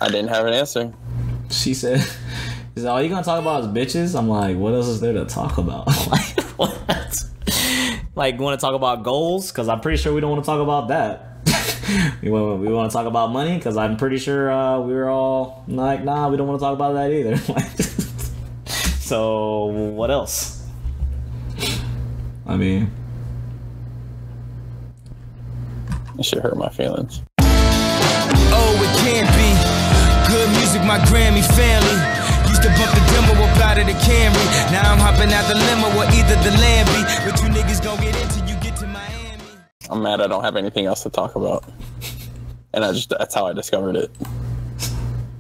I didn't have an answer. She said, "Is all you gonna talk about is bitches?" I'm like, what else is there to talk about? Like, what? Like, want to talk about goals? Because I'm pretty sure we don't want to talk about that. we want to talk about money? Because I'm pretty sure we were all like, nah, we don't want to talk about that either. So, what else? I mean, That shit hurt my feelings. Oh, it can't be. Good music, my Grammy family. Used to bump the demo up out of the Camry. Now I'm hopping out the limo or either the Lamby. But you niggas gon' get into you get to Miami. I'm mad I don't have anything else to talk about. And that's how I discovered it.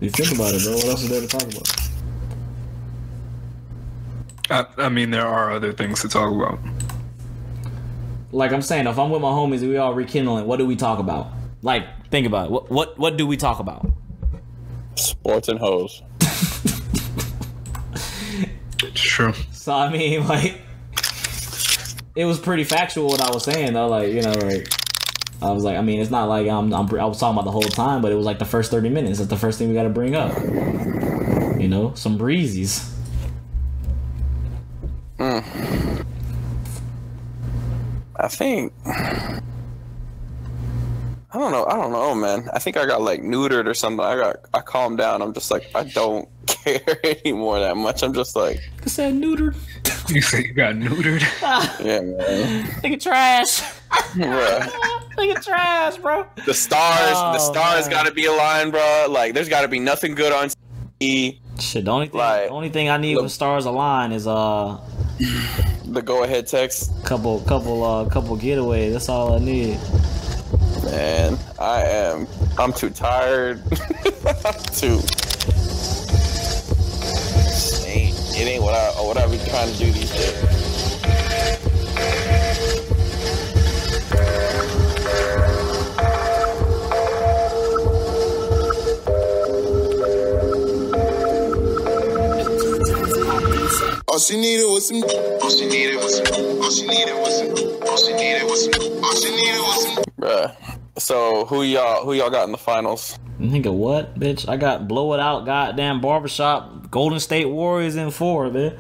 you think about it, bro. What else is there to talk about? I mean, there are other things to talk about. Like I'm saying, if I'm with my homies and we all rekindling, what do we talk about? Like, think about it. What do we talk about? Sports and hoes. It's true. So I mean, like, it was pretty factual what I was saying though. Like, you know, like I was like, I mean, it's not like I was talking about the whole time, but it was like the first 30 minutes. That's the first thing we got to bring up. You know, some breezies. I think. I don't know, man. I think I got like neutered or something. I calmed down. I'm just like, I don't care anymore that much. I'm just like, I said neutered. You say you got neutered? yeah, man. Nigga trash. Bruh. Nigga trash, bro. The stars got to be aligned, bro. Like, there's got to be nothing good on TV. Shit, the only thing I need look, with stars align is the go ahead text. couple getaways. That's all I need. Man, I'm too tired. It ain't what I be trying to do these days. All she needed was some. All she needed was some. All she needed was some. All she needed was some. All she needed was some. Bruh. So who y'all got in the finals? Nigga, what, bitch? I got blow it out, goddamn barbershop, Golden State Warriors in 4, man.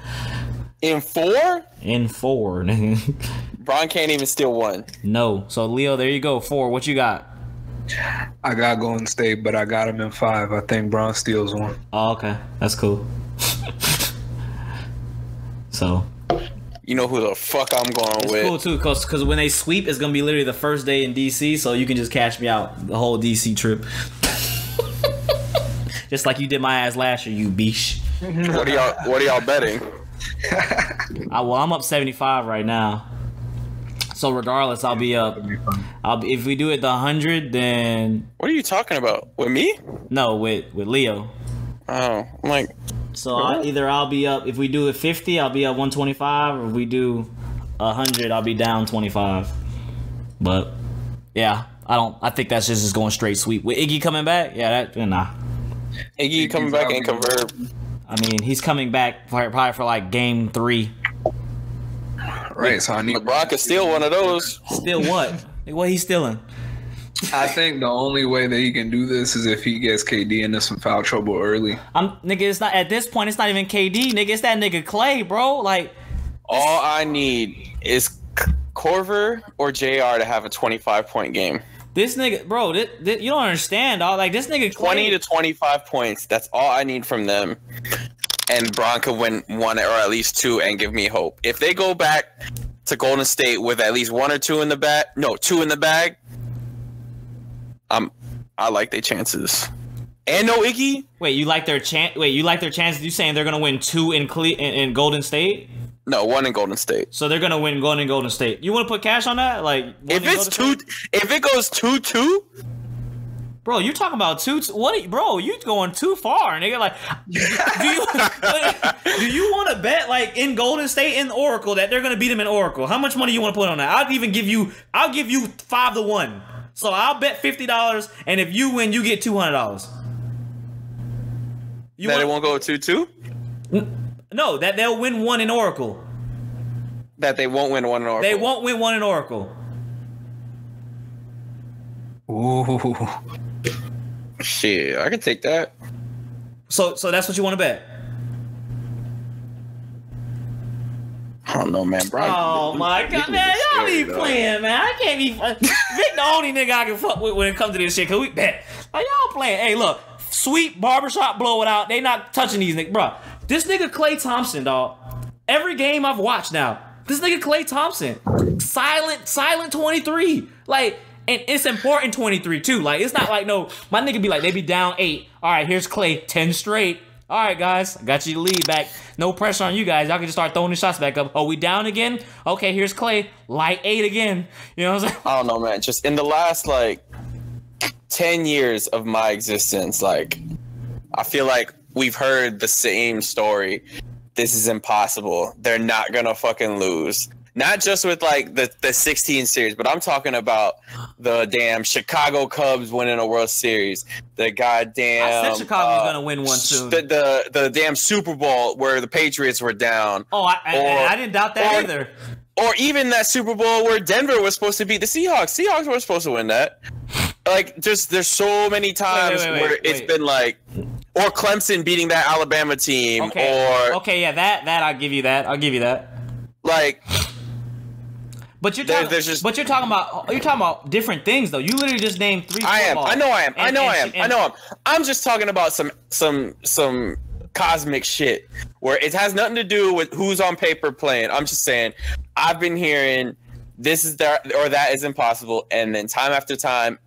In 4? In 4, nigga. Bron can't even steal one. No. So Leo, there you go. 4. What you got? I got Golden State, but I got him in 5. I think Bron steals one. Oh, okay. That's cool. So you know who the fuck I'm going it's with. cool too, cause when they sweep, it's gonna be literally the first day in DC, so you can just cash me out the whole DC trip. Just like you did my ass last year, you beesh. What are y'all betting? I'm up 75 right now. So regardless, I'll be up. If we do it the 100, then What are you talking about? With me? no, with Leo. Oh, I'm like, So I'll be up. If we do it 50, I'll be up 125. Or if we do 100, I'll be down 25. But yeah, I think that's just going straight sweep. With Iggy coming back, nah. Iggy coming back ain't convert. I mean, he's coming back probably for like game 3. Right, so I need LeBron could steal one of those. Still what? What he's stealing? I think the only way that he can do this is if he gets KD into some foul trouble early. Nigga, it's not at this point. It's not even KD, nigga. It's that nigga Clay, bro. Like, All I need is Corver or JR to have a 25-point game. this nigga, bro. You don't understand, dog. Like, this nigga Clay, 20 to 25 points. That's all I need from them. And Bron could win 1 or at least 2 and give me hope. If they go back to Golden State with at least 1 or 2 in the bag, 2 in the bag, I like their chances. And no Iggy. Wait, you like their chances? You saying they're gonna win 2 in Golden State? No, 1 in Golden State. So they're gonna win 1 in Golden State. You want to put cash on that? Like, If it goes 2-2, bro, you talking about 2? What, bro? You going too far, nigga? Like, do you want to bet like in Golden State in Oracle that they're gonna beat them in Oracle? How much money you want to put on that? I'll give you 5-1. So I'll bet $50, and if you win, you get $200. it won't go 2-2? No, that they'll win 1 in Oracle. That they won't win 1 in Oracle. They won't win 1 in Oracle. Ooh. Shit, I can take that. So that's what you want to bet? I don't know, man. Bro, Oh my god, man, y'all be playing, man. I can't be. Vic, the only nigga I can fuck with when it comes to this shit, cause we bet. Like, y'all playing. Hey, look, sweet barbershop blowout. They not touching these niggas, bro. This nigga Klay Thompson, dog. Every game I've watched now, this nigga Klay Thompson, silent 23. Like, and it's important 23 too. Like, it's not like no, my nigga be like they be down 8. All right, here's Klay, 10 straight. All right, guys, I got you the lead back. No pressure on you guys. Y'all can just start throwing the shots back up. Oh, we down again? Okay, here's Klay. Light 8 again. You know what I'm saying? I don't know, man. Just in the last, 10 years of my existence, I feel like we've heard the same story. This is impossible. They're not going to fucking lose. Not just with, the 16 series, but I'm talking about the damn Chicago Cubs winning a World Series. The goddamn... I said Chicago was going to win one soon. The damn Super Bowl where the Patriots were down. Oh, I didn't doubt that either. Or even that Super Bowl where Denver was supposed to beat the Seahawks. Seahawks were supposed to win that. There's so many times where it's been or Clemson beating that Alabama team. Okay, yeah, that I'll give you that. But you're talking about different things though. You literally just named 3. I know I am. I'm just talking about some cosmic shit where it has nothing to do with who's on paper playing. I'm just saying I've been hearing this is that or that is impossible, and then time after time,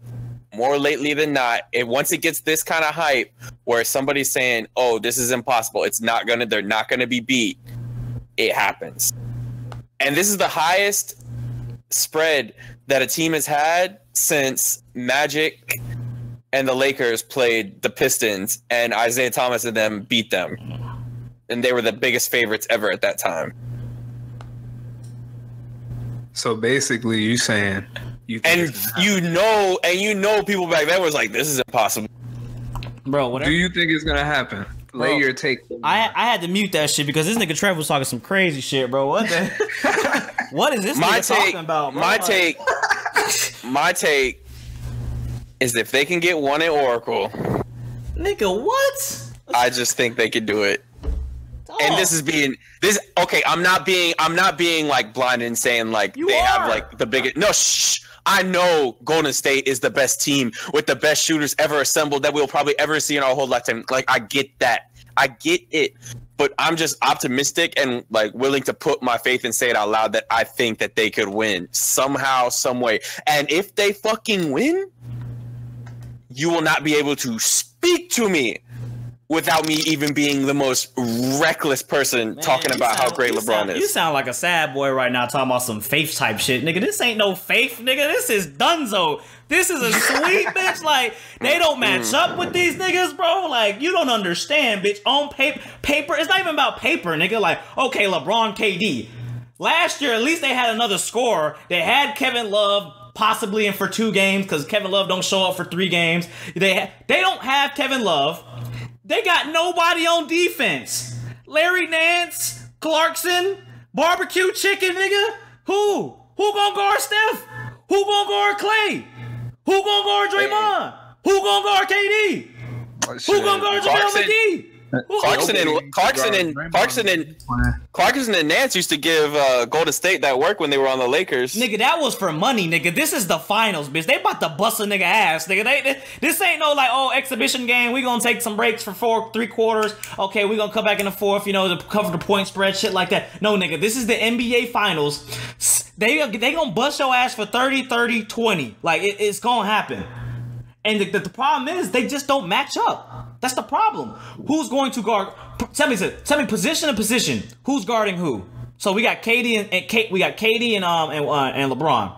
more lately than not, once it gets this kind of hype where somebody's saying, "Oh, this is impossible. They're not gonna be beat." It happens, and this is the highest spread that a team has had since Magic and the Lakers played the Pistons and Isaiah Thomas and them beat them, and they were the biggest favorites ever at that time. So basically, you saying you think you know people back then was like, this is impossible, bro. Whatever. Do you think it's gonna happen? Lay your take. I had to mute that shit because this nigga Trevor was talking some crazy shit, bro. What the? What is this nigga talking about, bro? My take is if they can get one at Oracle, nigga, what? I just think they could do it. Oh. And I'm not being blind and saying have the biggest. No, shh. I know Golden State is the best team with the best shooters ever assembled that we'll probably ever see in our whole lifetime. I get that. I get it. But I'm just optimistic and willing to put my faith and say it out loud that I think that they could win somehow, some way. And if they fucking win, you will not be able to speak to me without me even being the most reckless person talking about how great LeBron is. You sound like a sad boy right now talking about some faith type shit. Nigga, this ain't no faith, nigga. This is dunzo. This is a sweet bitch. They don't match up with these niggas, bro. You don't understand, bitch. On paper, it's not even about paper, nigga. Okay, LeBron, KD. Last year, at least they had another scorer. They had Kevin Love possibly in for 2 games because Kevin Love don't show up for 3 games. They don't have Kevin Love. They got nobody on defense. Larry Nance, Clarkson, barbecue chicken, nigga. Who gonna guard Steph? Who gonna guard Klay? Who gonna guard Draymond? Who gonna guard KD? Who gonna guard JaVale McGee? Clarkson and Nance used to give Golden State that work when they were on the Lakers. Nigga, that was for money, nigga. This is the finals, bitch. They about to bust a nigga ass, nigga. This ain't no exhibition game. We gonna take some breaks for 3 quarters. Okay, we gonna come back in the 4th, to cover the point spread, shit like that. No, nigga, this is the NBA finals. They gonna bust your ass for 30, 30, 20. It's gonna happen. And the problem is they just don't match up. That's the problem. Who's going to guard? Tell me position to position. Who's guarding who? So we got KD and LeBron.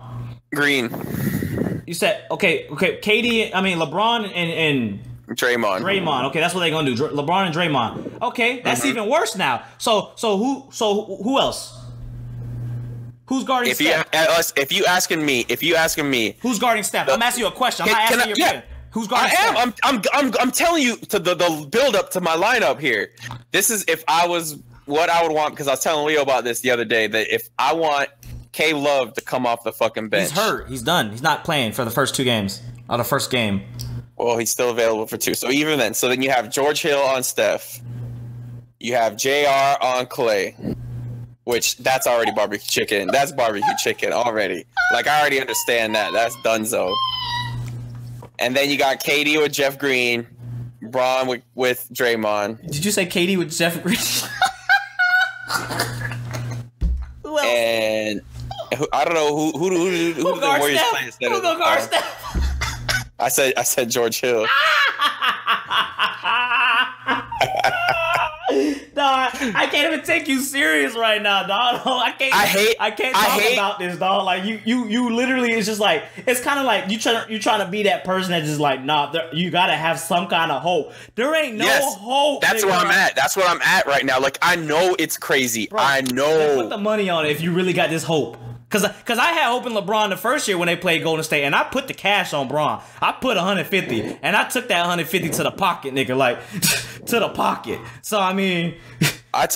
Green. You said okay. KD. I mean LeBron and Draymond. Draymond. Okay, that's what they're gonna do. LeBron and Draymond. Okay, that's even worse now. So who else? Who's guarding Steph? If you asking me, who's guarding Steph? I'm asking you a question. I'm not asking your opinion. Who's guarding Steph? I'm telling you to the build up to my lineup here. This is if I was what I would want, because I was telling Leo about this the other day, that if I want K Love to come off the fucking bench. He's hurt. He's done. He's not playing for the first 2 games. Or the first game. Well, he's still available for 2. So even then, you have George Hill on Steph. You have JR on Clay. Which, that's already barbecue chicken. That's barbecue chicken already. Like, I already understand that. That's donezo. And then you got KD with Jeff Green. Bron with Draymond. Did you say KD with Jeff Green? Who else? And I don't know who the Warriors play instead of guard Steph? I said George Hill. Dog, I can't even take you serious right now, dog. I can't talk about this, dog. Like you literally, it's just like, it's kind of like you trying to be that person that's just like, nah, you gotta have some kind of hope. There ain't no hope. That's where I'm at. That's where I'm at right now. Like, I know it's crazy. Bro, I know. Put the money on it if you really got this hope. Cause I had hope in LeBron the first year when they played Golden State, and I put the cash on Bron. I put 150, and I took that 150 to the pocket, nigga, like to the pocket. So I mean, I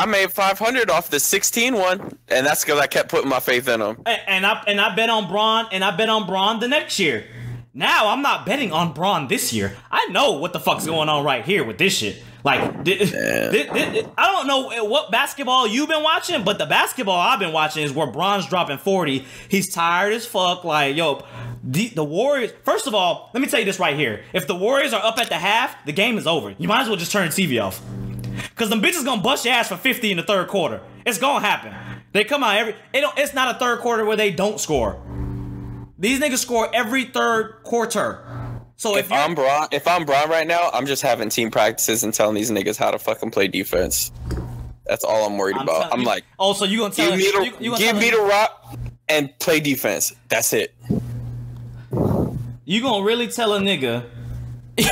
made 500 off the 16 one, and that's because I kept putting my faith in him. And I bet on Bron, and I bet on Bron the next year. Now I'm not betting on Bron this year. I know what the fuck's going on right here with this shit. Like, I don't know what basketball you've been watching, but the basketball I've been watching is where Bron's dropping 40. He's tired as fuck. Like, yo, the Warriors. First of all, let me tell you this right here. If the Warriors are up at the half, the game is over. You might as well just turn the TV off. Because them bitches gonna bust your ass for 50 in the third quarter. It's gonna happen. They come out it's not a third quarter where they don't score. These niggas score every third quarter. So if I'm Bron right now, I'm just having team practices and telling these niggas how to fucking play defense. That's all I'm worried about. I'm like, oh, so you gonna tell give me the rock and play defense. That's it. You gonna really tell a nigga? This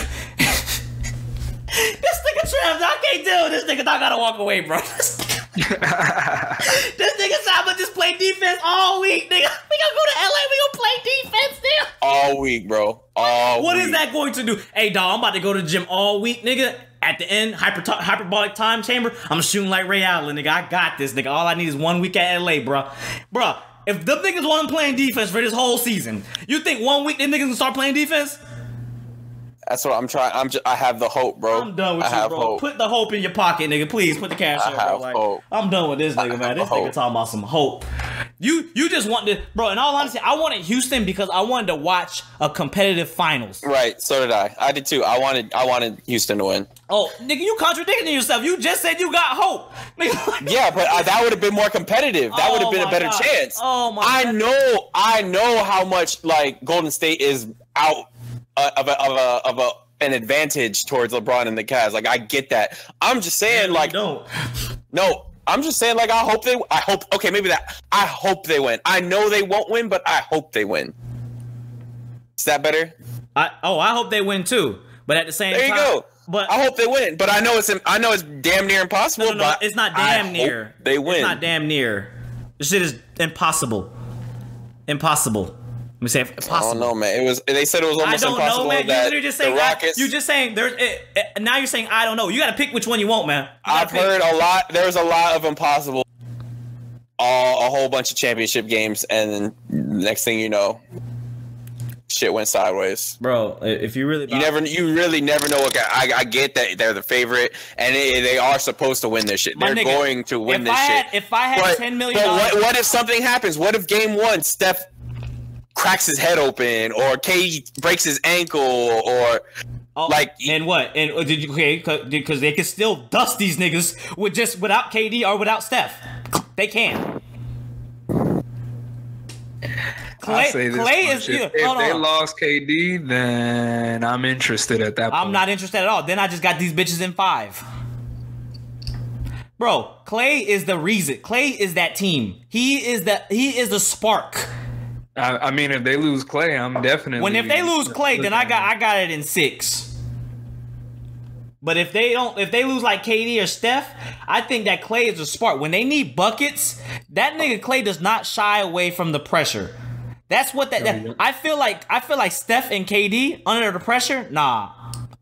nigga Travis, I can't deal with this nigga. I gotta walk away, bro. This nigga said I'm gonna just play defense all week, nigga. We gonna go to LA, we gonna play defense, nigga. All week, bro. What is that going to do? Hey, dog, I'm about to go to the gym all week, nigga. At the end, hyperbolic time chamber, I'm shooting like Ray Allen, nigga. I got this, nigga. All I need is 1 week at LA, bro. Bro, if them niggas want playing defense for this whole season, you think 1 week them niggas gonna start playing defense? That's what I'm trying. I have the hope, bro. I'm done with you, bro. Hope. Put the hope in your pocket, nigga. Please put the cash in, bro. Like, hope. I'm done with this nigga, man. This nigga talking about some hope. You just want this, bro. In all honesty, I wanted Houston because I wanted to watch a competitive finals. Right. So did I. I did too. I wanted Houston to win. Oh, nigga, you contradicting yourself. You just said you got hope. Yeah, but that would have been more competitive. That would have been a better chance. Oh my God. I know how much like Golden State is out of an advantage towards LeBron and the Cavs. Like, I get that. I'm just saying, like, no, I'm just saying, like, I hope they win. I know they won't win, but I hope they win. Is that better? I hope they win too. But at the same time, there you go. But I hope they win. But I know it's damn near impossible. No, it's not damn near. They win. It's not damn near. This shit is impossible. Impossible. Let me say impossible. I don't know, man. They said it was almost impossible. I don't know, man. You're literally just saying. You're just saying. Now you're saying I don't know. You got to pick which one you want, man. I've heard a lot. There's a lot of impossible. A whole bunch of championship games, and then next thing you know, shit went sideways. Bro, if you really, you really never know what. I get that they're the favorite, and they are supposed to win this shit. They're going to win this shit. If I had $10 million, what if something happens? What if game one, Steph cracks his head open, or KD breaks his ankle, or and what? And did you because they can still dust these niggas without KD or without Steph. They can. Clay is if they lost KD, then I'm interested at that point. I'm not interested at all. Then I just got these bitches in 5. Bro, Clay is the reason. Clay is that team. He is the spark. I mean, if they lose Clay, I'm definitely. If they lose Clay, then I got it in 6. But if they lose like KD or Steph, I think that Clay is a spark. When they need buckets, that nigga Clay does not shy away from the pressure. That's what I feel like Steph and KD under the pressure. Nah,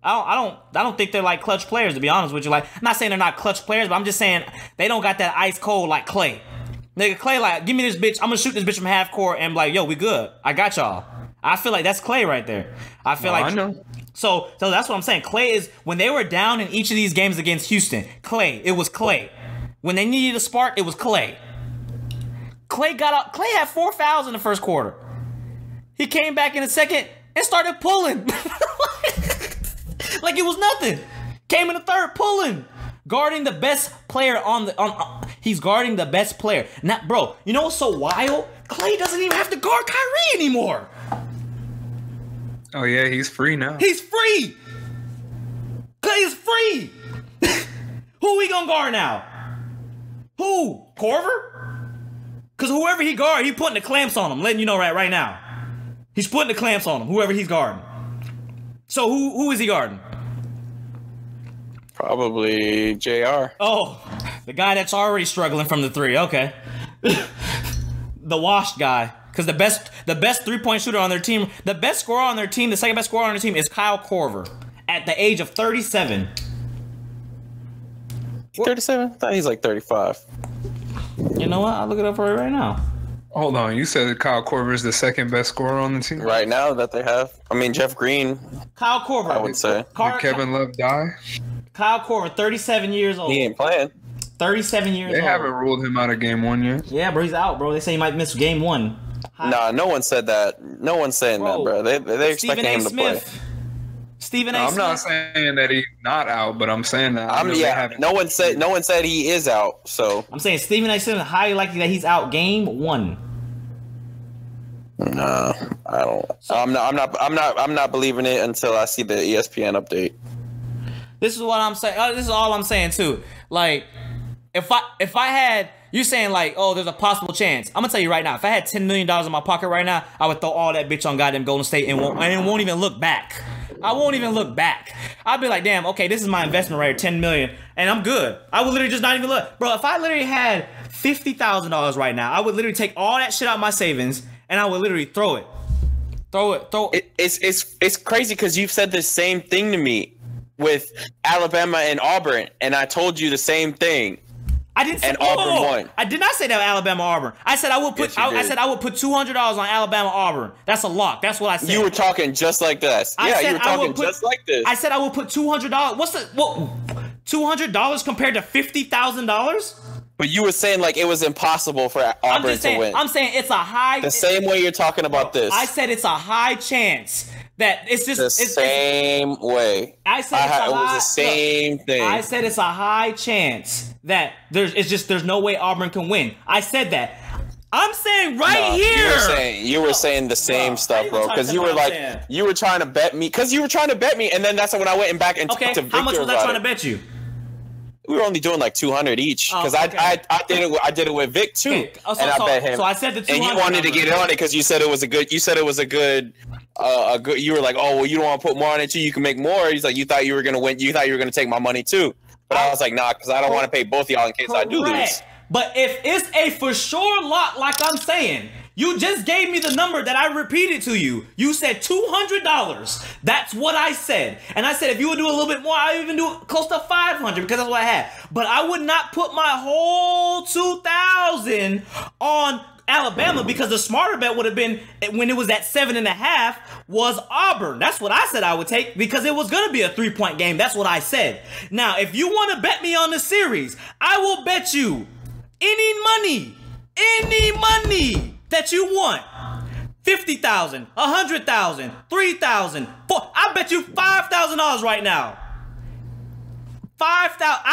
I don't think they're like clutch players, to be honest with you. Like, I'm not saying they're not clutch players, but I'm just saying they don't got that ice cold like Clay. Nigga, Clay, like, give me this bitch. I'm gonna shoot this bitch from half court and be like, yo, we good. I got y'all. I feel like that's Clay right there. I feel like I know. So that's what I'm saying. Clay is when they were down in each of these games against Houston. Clay, it was Clay. When they needed a spark, it was Clay. Clay got out. Clay had 4 fouls in the first quarter. He came back in the second and started pulling. Like it was nothing. Came in the third pulling. Guarding the best player he's guarding the best player. Not, bro, you know what's so wild? Clay doesn't even have to guard Kyrie anymore. Oh yeah, he's free now. He's free. Clay is free. Who we gonna guard now? Who? Korver? Because whoever he guard, he putting the clamps on him. Letting you know right now. He's putting the clamps on him, whoever he's guarding. So who is he guarding? Probably JR. Oh, the guy that's already struggling from the three. Okay. The washed guy. Because the best 3-point shooter on their team, the best scorer on their team, the second best scorer on their team is Kyle Korver at the age of 37. 37? I thought he's like 35. You know what? I'll look it up for you right now. Hold on, you said that Kyle Korver is the second best scorer on the team? Right now that they have. I mean, Jeff Green. Kyle Korver. I would say. Did Kevin Love die? Kyle Korver, 37 years old. He ain't playing. 37 years old. They haven't ruled him out of game 1 yet. Yeah, bro, he's out, bro. They say he might miss game 1. Nah, no one said that. No one's saying that, bro. They expecting him to play. Stephen A. Smith. I'm not saying that he's not out, but I'm saying that. No one said he is out. So I'm saying Stephen A. Smith is highly likely that he's out game 1. No, I don't. I'm not believing it until I see the ESPN update. This is what I'm saying. This is all I'm saying too. Like, if I had you saying like, oh, there's a possible chance. I'm gonna tell you right now. If I had $10 million in my pocket right now, I would throw all that bitch on goddamn Golden State and won't even look back. I won't even look back. I'd be like, damn, okay, this is my investment right here, $10 million, and I'm good. I would literally just not even look, bro. If I literally had $50,000 right now, I would literally take all that shit out of my savings and I would literally throw it. It's crazy because you've said the same thing to me with Alabama and Auburn, and I told you the same thing. I didn't say Auburn won. I did not say that Alabama Auburn. I said I would put. I said I would put $200 on Alabama Auburn. That's a lock. That's what I said. You were talking just like this. You were talking just like this. I said I would put $200. What's the $200 compared to $50,000? But you were saying like it was impossible for Auburn to win. I'm saying it's a high. The same way you're talking about this. I said it's a high chance that it's just the same way. I said it was the same thing. I said it's a high chance that there's no way Auburn can win. I said that. I'm saying here. You were saying the same stuff, bro. Because you were like, you were trying to bet me. Because you were trying to bet me, and then that's when I went back and talked to Victor. How much was I trying to bet you? We were only doing like 200 each because I did it with Vic too, and I bet him. So I said the 200. And you wanted to get on it because you said it was a good. You were like, oh well, you don't want to put more on it too. You can make more. He's like, you thought you were gonna win. You thought you were gonna take my money too. But I was like, nah, because I don't want to pay both of y'all in case I do lose. But if it's a for sure lock, like I'm saying, you just gave me the number that I repeated to you. You said $200. That's what I said. And I said if you would do a little bit more, I would even do close to 500 because that's what I had. But I would not put my whole 2,000 on Alabama because the smarter bet would have been when it was at 7.5 was Auburn. That's what I said I would take because it was going to be a 3-point game. That's what I said. Now, if you want to bet me on the series, I will bet you any money that you want. 50,000, 100,000, 3,000, I bet you $5,000 right now. 5,000.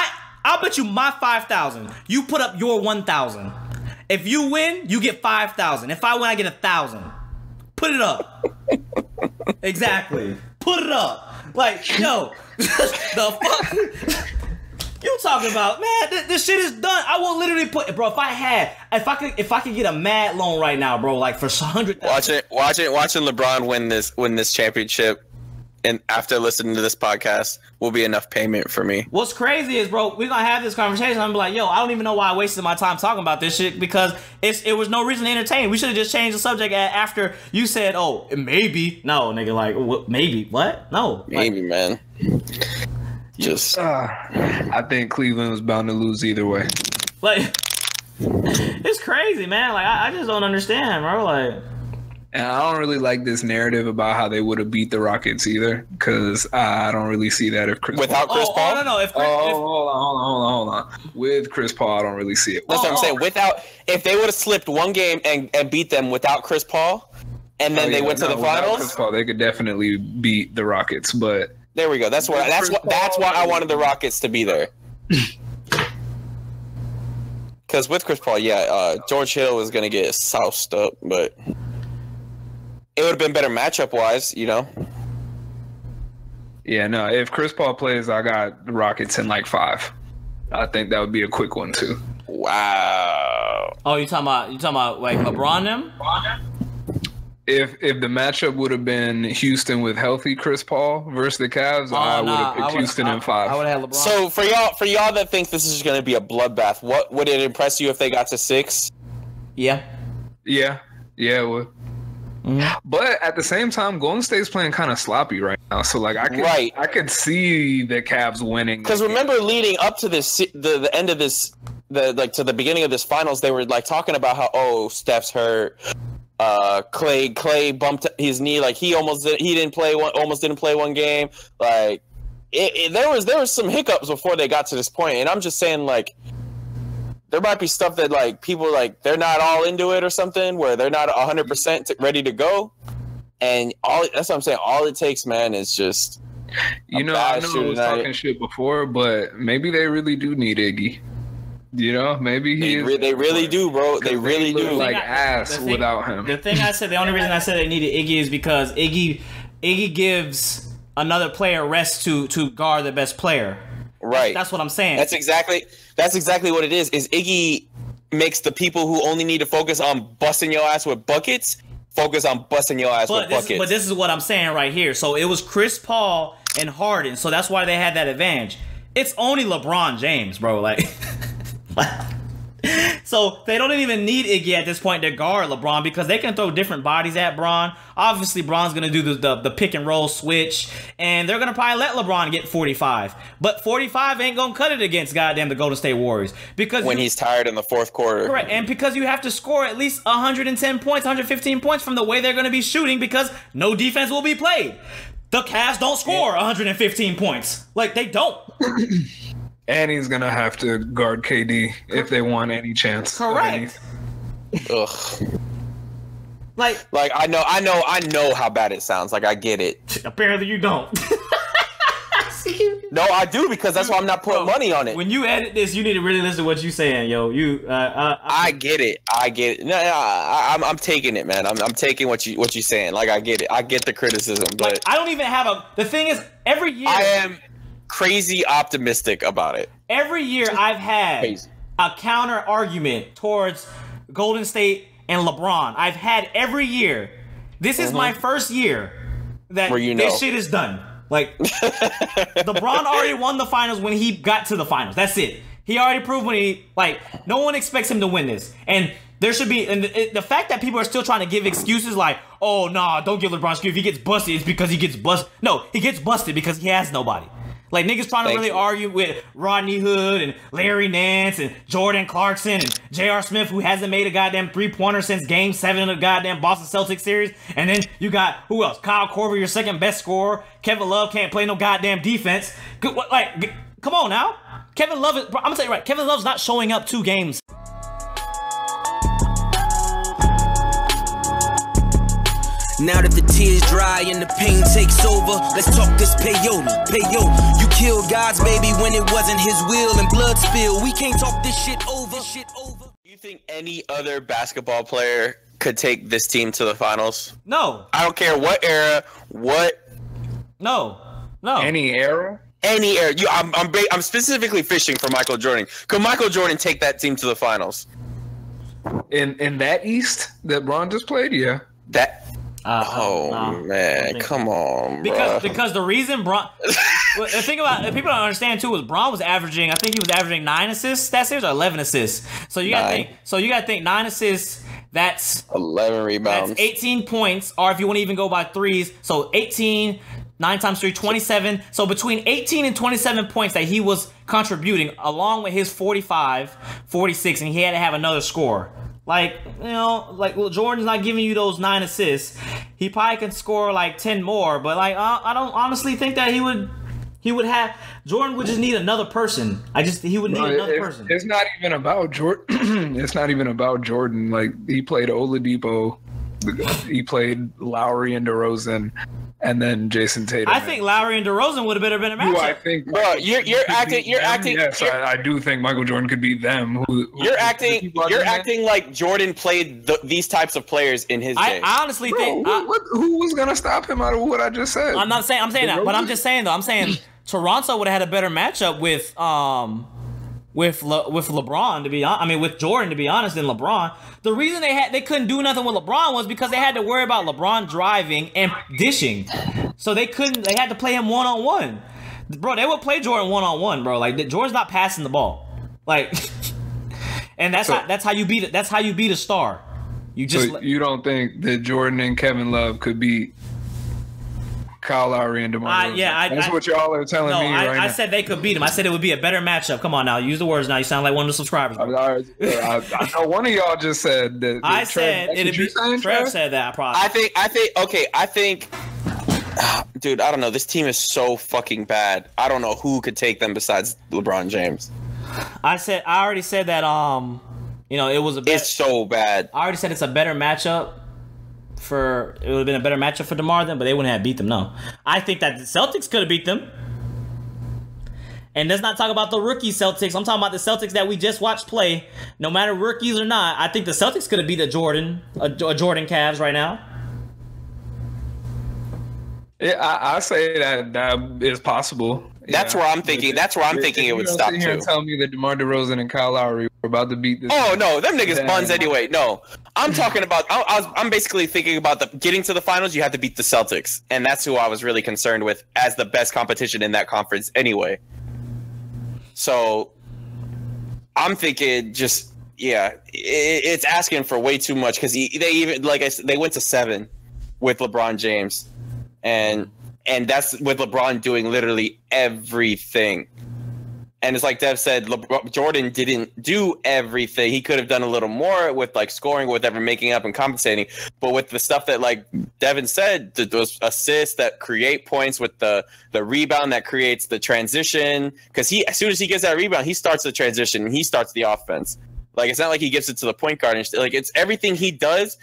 I'll bet you my 5,000. You put up your 1,000. If you win, you get 5,000. If I win, I get 1,000. Put it up. Exactly. Put it up. Like, yo, the fuck. You talking about, man, this shit is done. I will literally put, bro, if I could get a mad loan right now, bro, like for 100,000. Watching LeBron win this championship and after listening to this podcast will be enough payment for me. What's crazy is, bro, we're gonna have this conversation. I'm gonna be like, yo, I don't even know why I wasted my time talking about this shit because it was no reason to entertain. We should have just changed the subject after you said, oh, maybe. No, nigga, like, maybe. What? No. Maybe, man. Just I think Cleveland was bound to lose either way. Like, it's crazy, man. Like, I just don't understand, bro. Like, And I don't really like this narrative about how they would have beat the Rockets either, because I don't really see that if Chris without Chris Paul. Oh, no. Hold on. With Chris Paul, I don't really see it. That's what I'm saying. If they would have slipped one game and beat them without Chris Paul, and then they went to the finals, Chris Paul, they could definitely beat the Rockets. But there we go. That's why I wanted the Rockets to be there. Because with Chris Paul, George Hill was gonna get soused up, but it would have been better matchup wise, you know. Yeah, no. If Chris Paul plays, I got the Rockets in like 5. I think that would be a quick one too. Wow. Oh, you talking about like LeBron them? If the matchup would have been Houston with healthy Chris Paul versus the Cavs, I would have picked Houston in 5. I would have had LeBron. So for y'all that think this is going to be a bloodbath, what would it impress you if they got to 6? Yeah, it would. Mm-hmm. But at the same time, Golden State's playing kind of sloppy right now. So like I could see the Cavs winning. Because remember, leading up to this, the end of this, to the beginning of this finals, they were like talking about how Steph's hurt. Clay bumped his knee, like he didn't play one game. Like there was some hiccups before they got to this point, and I'm just saying like there might be stuff that like people like they're not all into it or something where they're not 100% ready to go, and that's what I'm saying. All it takes, man, is just I know I was talking shit before, but maybe they really do need Iggy. You know, maybe they really do, bro. They really do. Like ass without him. The thing I said, the only reason I said they needed Iggy is because Iggy gives another player rest to guard the best player. Right. That's what I'm saying. That's exactly what it is. Is Iggy makes the people who only need to focus on busting your ass with buckets focus on busting your ass with buckets. But this is what I'm saying right here. So it was Chris Paul and Harden, so that's why they had that advantage. It's only LeBron James, bro. Like. So they don't even need Iggy at this point to guard LeBron because they can throw different bodies at Bron. Obviously, Bron's going to do the pick and roll switch, and they're going to probably let LeBron get 45. But 45 ain't going to cut it against goddamn the Golden State Warriors because when he's tired in the fourth quarter. Correct, and because you have to score at least 110 points, 115 points from the way they're going to be shooting because no defense will be played. The Cavs don't score 115 points. Like, they don't. And he's gonna have to guard KD if they want any chance. Correct. Ugh. Like I know how bad it sounds. Like I get it. Apparently you don't. No, I do because that's why I'm not putting money on it. When you edit this, you need to really listen to what you're saying, yo. I get it. No, I'm taking it, man. I'm taking what you're saying. Like I get it. I get the criticism, but like, I don't even have the thing is every year I am crazy optimistic about it. Every year I've had a counter argument towards Golden State and LeBron. I've had every year. This is my first year that this shit is done. Like, LeBron already won the finals when he got to the finals. That's it. He already proved no one expects him to win this. And there should be, and the fact that people are still trying to give excuses like, oh, nah, don't give LeBron excuse. If he gets busted, it's because he gets busted. No, he gets busted because he has nobody. Like, niggas trying to really argue with Rodney Hood and Larry Nance and Jordan Clarkson and J.R. Smith, who hasn't made a goddamn three-pointer since Game 7 of the goddamn Boston Celtics series. And then you got, who else? Kyle Korver, your second best scorer. Kevin Love can't play no goddamn defense. Like, come on now. Kevin Love is, I'm gonna tell you right, Kevin Love's not showing up 2 games. Now that the tears dry and the pain takes over, let's talk this peyote. You killed God's baby when it wasn't his will and blood spill. We can't talk this shit over. Do you think any other basketball player could take this team to the finals? No. I don't care what era, No. Any era? Any era. I'm specifically fishing for Michael Jordan. Could Michael Jordan take that team to the finals? In that East that Bron just played, yeah. Man, come on, because the reason Bron, the thing about people don't understand too is Bron was averaging, I think he was averaging 9 assists that series or 11 assists. So you gotta think 9 assists. That's 11 rebounds. That's 18 points, or if you want to even go by threes, so 18. 9 times 3, 27. So between 18 and 27 points that he was contributing, along with his 45, 46, and he had to have another score. Like, you know, like, well, Jordan's not giving you those 9 assists. He probably can score like 10 more, but like, I don't honestly think that he would have. Jordan would just need another person. He would need another person. It's not even about Jordan. It's not even about Jordan. Like, he played Oladipo, he played Lowry and DeRozan, and then Jason Tatum. I think Lowry and DeRozan would have been a matchup. I think, bro, you're acting. Yes, I do think Michael Jordan could beat them. You're acting like Jordan played these types of players in his day. I honestly think. Who was gonna stop him out of what I just said? I'm saying that, but I'm just saying though. I'm saying Toronto would have had a better matchup with LeBron, to be honest. I mean, with Jordan, to be honest, than LeBron. The reason they couldn't do nothing with LeBron was because they had to worry about LeBron driving and dishing. So they had to play him one-on-one. Bro, they would play Jordan one-on-one, bro. Like, Jordan's not passing the ball. Like, and that's how you beat it. That's how you beat a star. You don't think that Jordan and Kevin Love could beat Kyle Lowry and DeMar DeRozan? That's what y'all are telling me right now. I said they could beat him. I said it would be a better matchup. Come on now, use the words now. You sound like one of the subscribers. I know one of y'all just said that. I said it'd be. Trev said that. Probably. I think. Dude, I don't know. This team is so fucking bad. I don't know who could take them besides LeBron James. I already said that. It was a. It's so bad. I already said it's a better matchup. It would have been a better matchup for DeMar then, but they wouldn't have beat them. No, I think that the Celtics could have beat them. And let's not talk about the rookie Celtics. I'm talking about the Celtics that we just watched play. No matter rookies or not, I think the Celtics could have beat a Jordan Cavs right now. Yeah, I say that is possible. That's where I'm thinking. That's where I'm thinking it would stop too. Here and tell me that DeMar DeRozan and Kyle Lowry were about to beat this. Oh no, them niggas buns anyway. No, I'm talking about. I'm basically thinking about getting to the finals. You have to beat the Celtics, and that's who I was really concerned with as the best competition in that conference anyway. So I'm thinking it's asking for way too much because they went to 7 with LeBron James, and that's with LeBron doing literally everything. And it's like Dev said, Jordan didn't do everything. He could have done a little more with like scoring, whatever, making up and compensating. But with the stuff that like Devin said, those assists that create points, with the rebound that creates the transition. Because as soon as he gets that rebound, he starts the transition and he starts the offense. Like, it's not like he gives it to the point guard. Like, it's everything he does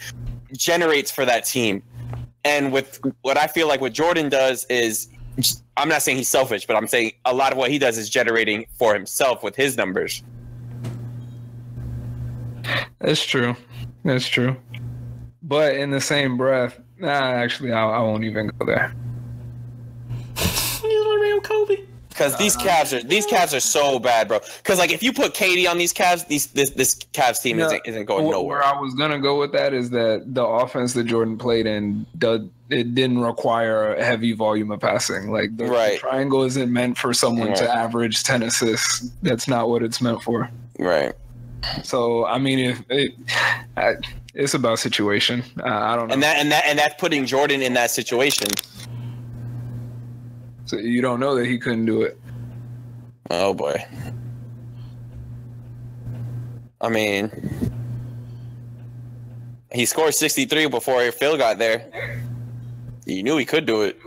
generates for that team. And with what I feel like what Jordan does is, I'm not saying he's selfish, but I'm saying a lot of what he does is generating for himself with his numbers. That's true. But in the same breath, actually, I won't even go there. You want real Kobe? Because these Cavs are so bad, bro. Because like if you put KD on these Cavs, this Cavs team isn't going nowhere. Where I was gonna go with that is that the offense that Jordan played in, it didn't require a heavy volume of passing. Like the triangle isn't meant for someone to average 10 assists. That's not what it's meant for. Right. So I mean, it's about situation. I don't know. And that's putting Jordan in that situation. So you don't know that he couldn't do it. Oh boy. I mean, he scored 63 before Phil got there. You knew he could do it.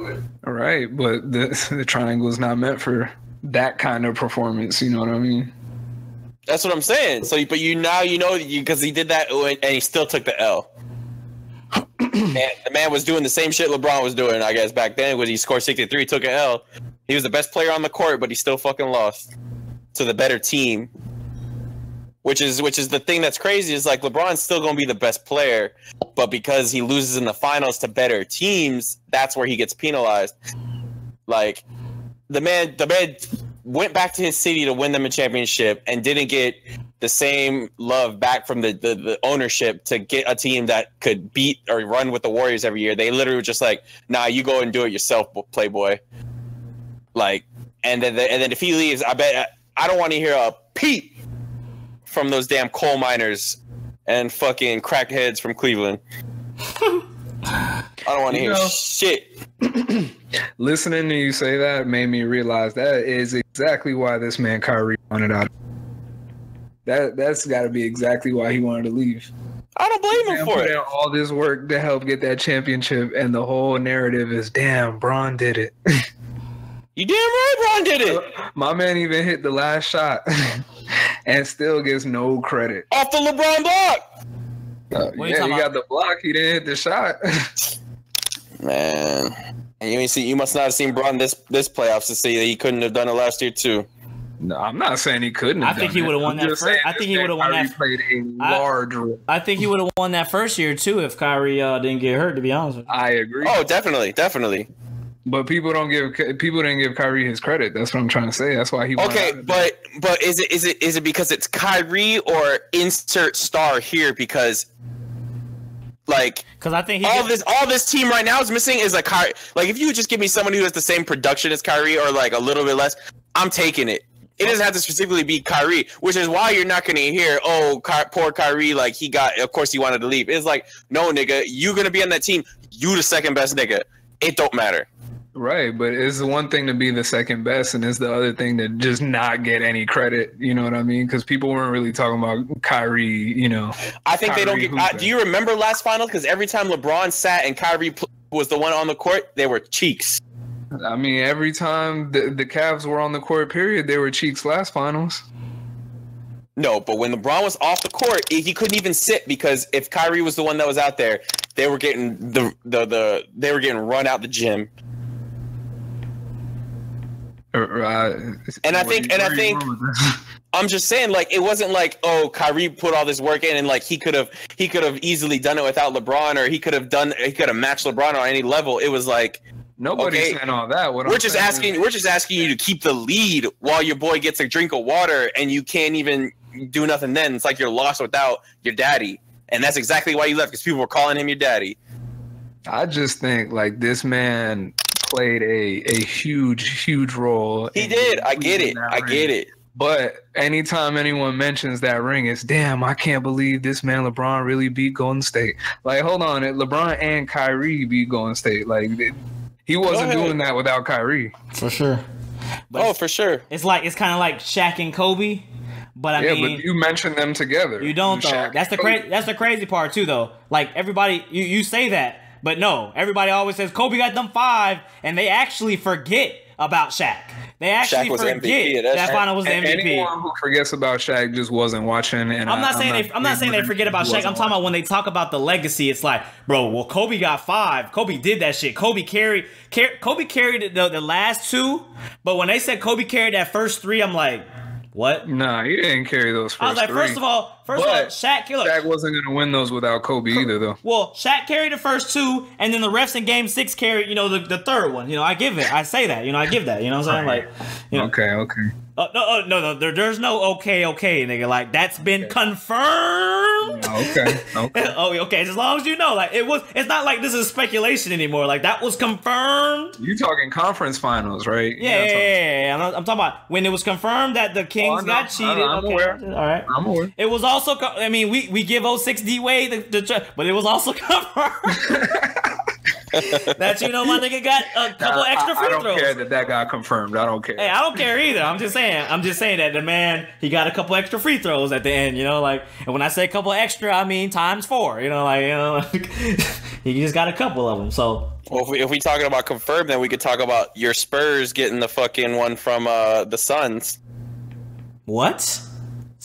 All right, but the triangle is not meant for that kind of performance. You know what I mean? That's what I'm saying. So, but you know because he did that and he still took the L. The man was doing the same shit LeBron was doing, I guess, back then. When he scored 63, took an L. He was the best player on the court, but he still fucking lost to the better team. Which is the thing that's crazy, is like LeBron's still gonna be the best player, but because he loses in the finals to better teams, that's where he gets penalized. Like the man went back to his city to win them a championship and didn't get the same love back from the ownership to get a team that could beat or run with the Warriors every year. They literally were just like, nah, you go and do it yourself, playboy. Like, and then if he leaves, I bet I don't want to hear a peep from those damn coal miners and fucking crackheads from Cleveland. I don't want to hear shit. Listening to you say that made me realize that is exactly why this man Kyrie wanted out. That's got to be exactly why he wanted to leave. I don't blame him for it. All this work to help get that championship, and the whole narrative is, damn, Bron did it. You damn right Bron did it. My man even hit the last shot and still gets no credit. Off the LeBron block. Yeah, he got the block. He didn't hit the shot. Man. And you must not have seen Bron this playoffs to see that he couldn't have done it last year too. No, I'm not saying he couldn't. I think he would have won that first. I think he would have won that. Played a large role. I think he would have won that first year too if Kyrie didn't get hurt. To be honest with you, I agree. Oh, definitely. But people didn't give Kyrie his credit. That's what I'm trying to say. That's why he. Okay, but is it because it's Kyrie or insert star here? Because I think all this team right now is missing is a Kyrie. Like if you would just give me someone who has the same production as Kyrie or like a little bit less, I'm taking it. It doesn't have to specifically be Kyrie, which is why you're not going to hear, poor Kyrie, like of course he wanted to leave. It's like, no, nigga, you're going to be on that team. You the second best nigga. It don't matter. Right, but it's the one thing to be the second best, and it's the other thing to just not get any credit. You know what I mean? Because people weren't really talking about Kyrie. I think Kyrie they don't get. Do you remember last finals? Because every time LeBron sat and Kyrie was the one on the court, they were cheeks. I mean, every time the Cavs were on the court, period, they were cheeks last finals. No, but when LeBron was off the court, he couldn't even sit because if Kyrie was the one that was out there, they were getting they were getting run out the gym. And I think I'm just saying, like, it wasn't like, Kyrie put all this work in and like he could have easily done it without LeBron, or he could have matched LeBron on any level. It was like nobody's saying all that. We're just asking you to keep the lead while your boy gets a drink of water and you can't even do nothing. Then it's like you're lost without your daddy, and that's exactly why you left, because people were calling him your daddy. I just think like this man played a huge role. He did. I get it. But anytime anyone mentions that ring, it's damn, I can't believe this man LeBron really beat Golden State. Like, hold on, LeBron and Kyrie beat Golden State. Like, he wasn't doing that without Kyrie. For sure. But for sure. It's kind of like Shaq and Kobe. But I mean, but you mentioned them together. You don't though. That's the crazy part too, though. Like everybody, you say that. But no, everybody always says Kobe got them 5, and they actually forget about Shaq. They actually forget that final was the MVP. Anyone who forgets about Shaq just wasn't watching. And I'm not saying they forget about Shaq. I'm talking about when they talk about the legacy. It's like, bro, well, Kobe got 5. Kobe did that shit. Kobe carried the last 2. But when they said Kobe carried that first 3, I'm like, what? Nah, he didn't carry those first 3. I was like, first of all, Shaq wasn't going to win those without Kobe either, though. Well, Shaq carried the first 2, and then the refs in Game 6 carried, the third one. I say that. I give that. You know what I'm saying? Like, Okay. No. There's no okay, nigga. Like, that's been confirmed. Okay. Okay. As long as you know, like, it's not like this is speculation anymore. Like, that was confirmed. You talking conference finals, right? Yeah. I'm talking about when it was confirmed that the Kings got cheated. I'm aware. All right. I'm aware. It was also, I mean, we give 06 D-Wade but it was also confirmed that, my nigga got a couple extra free throws. I don't care that got confirmed. I don't care. Hey, I don't care either. I'm just saying that the man, he got a couple extra free throws at the end, and when I say a couple extra, I mean times 4, he just got a couple of them, so. Well, if we talking about confirmed, then we could talk about your Spurs getting the fucking one from the Suns. What?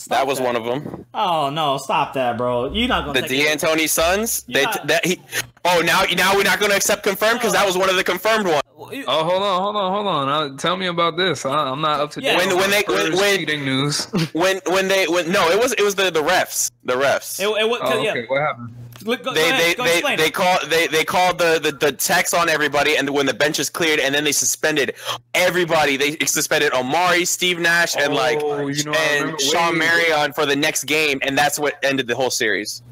That was one of them. Oh no! Stop that, bro. You're not gonna. The D'Antoni Suns. Now we're not gonna accept confirmed because that was one of the confirmed ones. Oh, hold on. Tell me about this. I'm not up to date. When cheating news. It was the refs. The refs. Okay. What happened? They called the tax on everybody, and when the bench is cleared, and then they suspended everybody. They suspended Omari, Steve Nash, and Sean Marion for the next game, and that's what ended the whole series.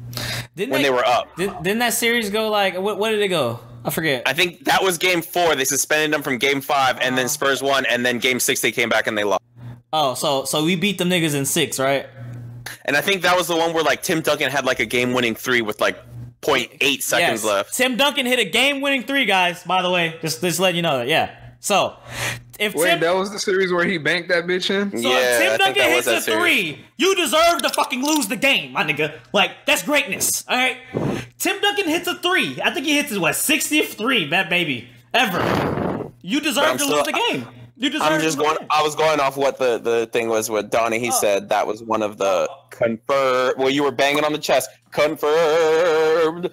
They were up. Didn't that series go what did it go? I forget. I think that was game 4. They suspended them from game 5, and then Spurs won, and then game 6 they came back and they lost. Oh, so we beat them niggas in 6, right? And I think that was the one where Tim Duncan had a game-winning 3 with 0.8 seconds left. Tim Duncan hit a game-winning 3, guys. By the way, just letting you know that. Yeah. So Wait, that was the series where he banked that bitch in? So if Tim Duncan hits a 3, you deserve to fucking lose the game, my nigga. Like, that's greatness, all right? Tim Duncan hits a 3. I think he hits his, 60th 3, that baby, ever. You deserve to lose the game. You deserve I was going off what the thing was with Donnie. He said that was one of the confirmed. Well, you were banging on the chest. Confirmed.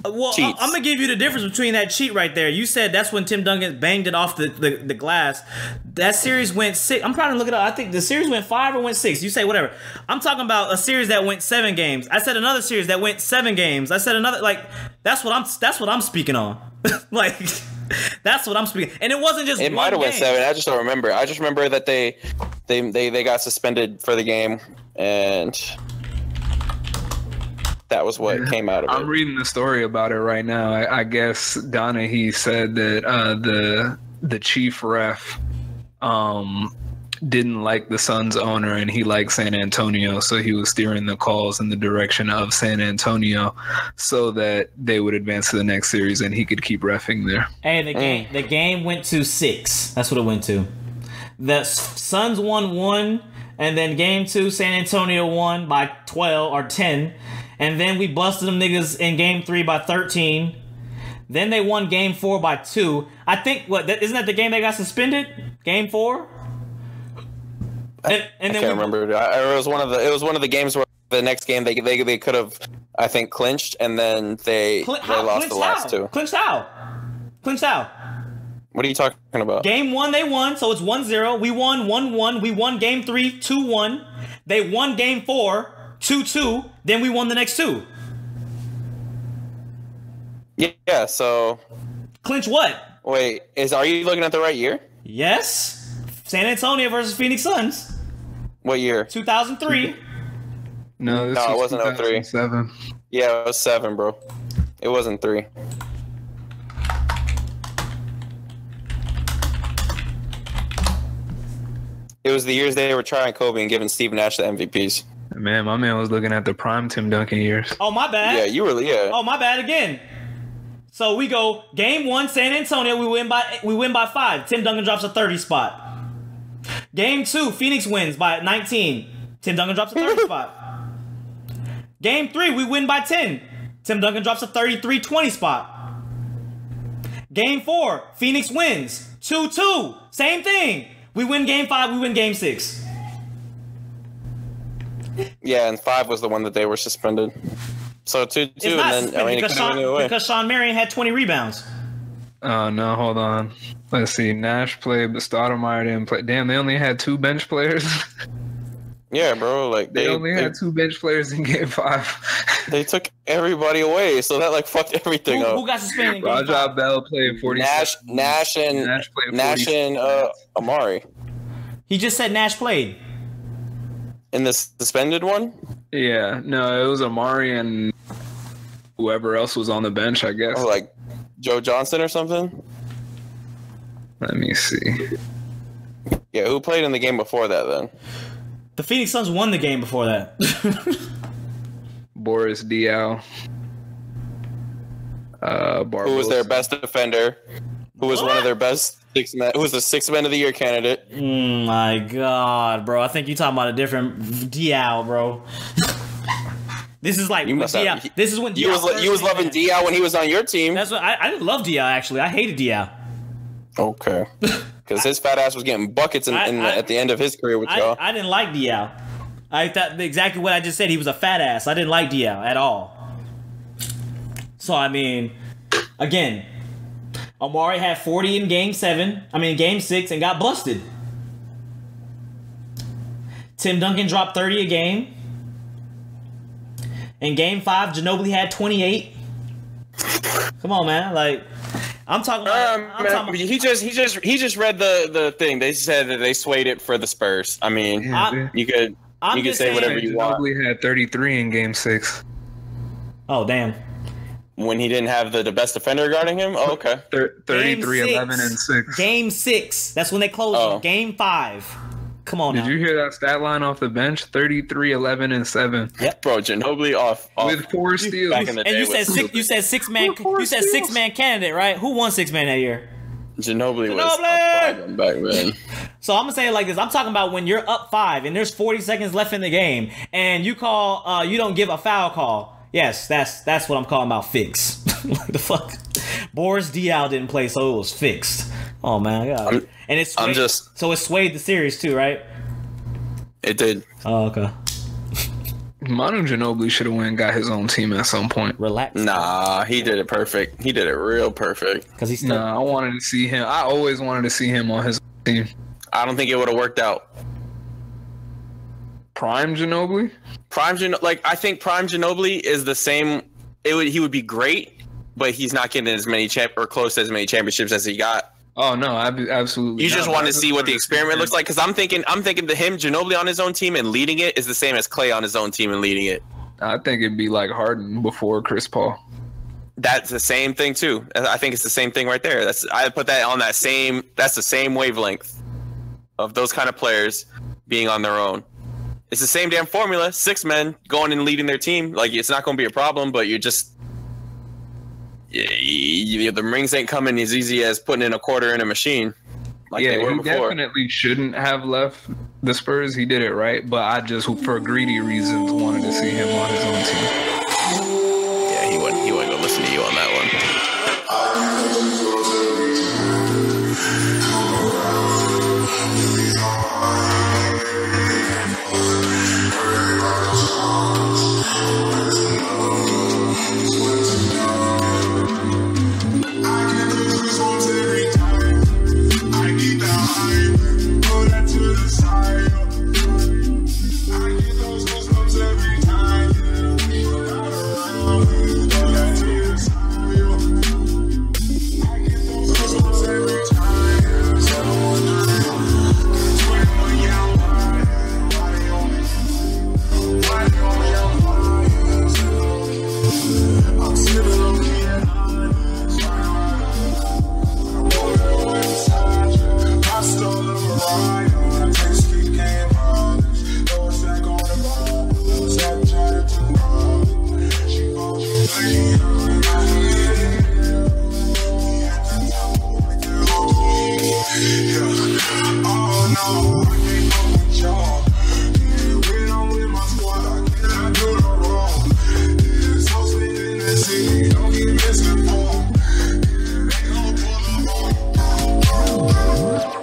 Well, cheats. I'm gonna give you the difference between that cheat right there. You said that's when Tim Duncan banged it off the glass. That series went 6. I'm trying to look it up. I think the series went 5 or went 6. You say whatever. I'm talking about a series that went 7 games. I said another series that went 7 games. I said another that's what I'm speaking on. Like. That's what I'm speaking. And it wasn't just it might have went 7. I just don't remember. I just remember that they got suspended for the game, and that was what came out of it. I'm reading the story about it right now. I guess Donahue said that the chief ref didn't like the Suns owner, and he liked San Antonio, so he was steering the calls in the direction of San Antonio so that they would advance to the next series and he could keep reffing there. Hey, the game went to 6. That's what it went to. The Suns won 1, and then game 2, San Antonio won by 12 or 10, and then we busted them niggas in game 3 by 13. Then they won game 4 by 2. I think isn't that the game they got suspended? Game 4? And then I can't remember. It was one of the games where the next game they could have, I think, clinched, and then they lost the last 2. Clinched how? What are you talking about? Game 1 they won, so it's 1-0. We won 1-1. We won game 3 2-1. They won game 4 2-2. Then we won the next 2. Yeah. So clinch what? Wait, are you looking at the right year? Yes. San Antonio versus Phoenix Suns. What year? 2003. No, it wasn't 03. 7. Yeah, it was 7, bro. It wasn't 3. It was the years they were trying Kobe and giving Steve Nash the MVPs. Man, my man was looking at the prime Tim Duncan years. Oh, my bad. Yeah, you were. Yeah. Oh, my bad again. So we go game 1, San Antonio. We win by 5. Tim Duncan drops a 30 spot. Game 2, Phoenix wins by 19. Tim Duncan drops a 30 spot. Game 3, we win by 10. Tim Duncan drops a 33-20 spot. Game 4, Phoenix wins 2-2. Same thing. We win game 5. We win game 6. Yeah, and 5 was the one that they were suspended. So 2-2, and then because Sean Marion had 20 rebounds. Oh no, hold on. Let's see. Nash played, but Stoudemire didn't play. Damn, they only had 2 bench players. Yeah, bro. Like they only had 2 bench players in game 5. They took everybody away, so that fucked everything up. Who got suspended in game Rajah 5? Bell played 40. Nash and Amari. He just said Nash played. In the suspended one? Yeah, no, it was Amari and whoever else was on the bench, I guess. Oh, like Joe Johnson or something? Let me see. Yeah, who played in the game before that then? The Phoenix Suns won the game before that. Boris Diaw. Who was their best defender? Who was one of their best 6 men? Who was the 6th man of the year candidate? My God, bro! I think you're talking about a different Diaw, bro. This is like Diaw. This is when Diaw you was loving Diaw when he was on your team. That's what I didn't love Diaw actually. I hated Diaw. Okay, because his fat ass was getting buckets at the end of his career with y'all. I didn't like Diaw. I thought exactly what I just said. He was a fat ass. I didn't like Diaw at all. So I mean, again, Amari had 40 in game 6 and got busted. Tim Duncan dropped 30 a game. In game 5, Ginobili had 28. Come on, man. Like, I'm talking about. He just read the thing. They said that they swayed it for the Spurs. I mean, you could say whatever you want. Ginobili had 33 in game 6. Oh, damn. When he didn't have the best defender guarding him? Oh, okay. 33, 11, and 6. Game 6. That's when they closed. Game 5. Come on now. Did you hear that stat line off the bench? 33, 11, and 7. Yep, bro. Ginobili off with 4 steals. And you said 6 man. You said 6 man candidate, right? Who won 6 man that year? Ginobili was a problem back then. So I'm gonna say it like this. I'm talking about when you're up 5 and there's 40 seconds left in the game and you call you don't give a foul call. Yes, that's what I'm calling about fix. Like the fuck. Boris Diaw didn't play, so it was fixed. Oh man, God. And it's so it swayed the series too, right? It did. Oh, okay. Manu Ginobili should have went and got his own team at some point. Relax. Nah, he did it perfect. He did it real perfect. Because he's still. Nah, I wanted to see him. I always wanted to see him on his team. I don't think it would have worked out. Prime Ginobili? I think Prime Ginobili is the same. He would be great, but he's not getting as many or close to as many championships as he got. Oh no, absolutely. You just want to see what the experiment looks like, because I'm thinking to him, Ginobili on his own team and leading it is the same as Clay on his own team and leading it. I think it'd be like Harden before Chris Paul. That's the same thing too. I think it's the same thing right there. I put that on that same. That's the same wavelength of those kind of players being on their own. It's the same damn formula. 6 men going and leading their team. Like, it's not going to be a problem, but you're just. The rings ain't coming as easy as putting in a quarter in a machine. Like they were before. Definitely shouldn't have left the Spurs. He did it right, but I just, for greedy reasons, wanted to see him on his own team. Yeah, he wasn't gonna listen to you on that one.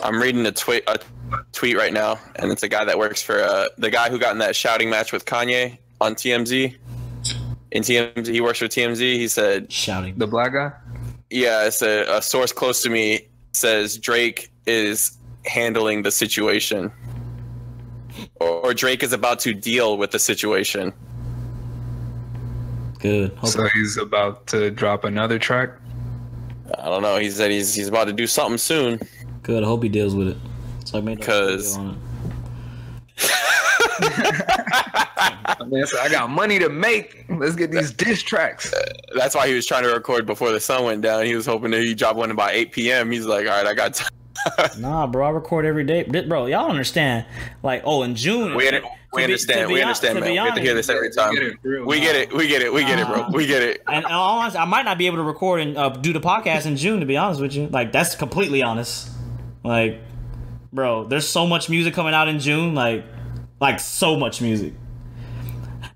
I'm reading a tweet right now, and it's a guy that works for the guy who got in that shouting match with Kanye on TMZ. In TMZ, he works for TMZ. He said, "Shouting." The black guy. Yeah, it's a source close to me says Drake is handling the situation, or Drake is about to deal with the situation. Good. So he's about to drop another track. I don't know. He said he's about to do something soon. Good. I hope he deals with it. So I made because I got money to make. Let's get these diss tracks. That's why he was trying to record before the sun went down. He was hoping that he drop one by 8 p.m. He's like, all right, I got time. Nah, bro, I record every day. Bro, y'all understand. Like, in June. We understand, man. We have to hear this every time. We get it, bro. We get it. And honestly, I might not be able to record and do the podcast in June, to be honest with you. Like, that's completely honest. Like, bro, there's so much music coming out in June. Like so much music.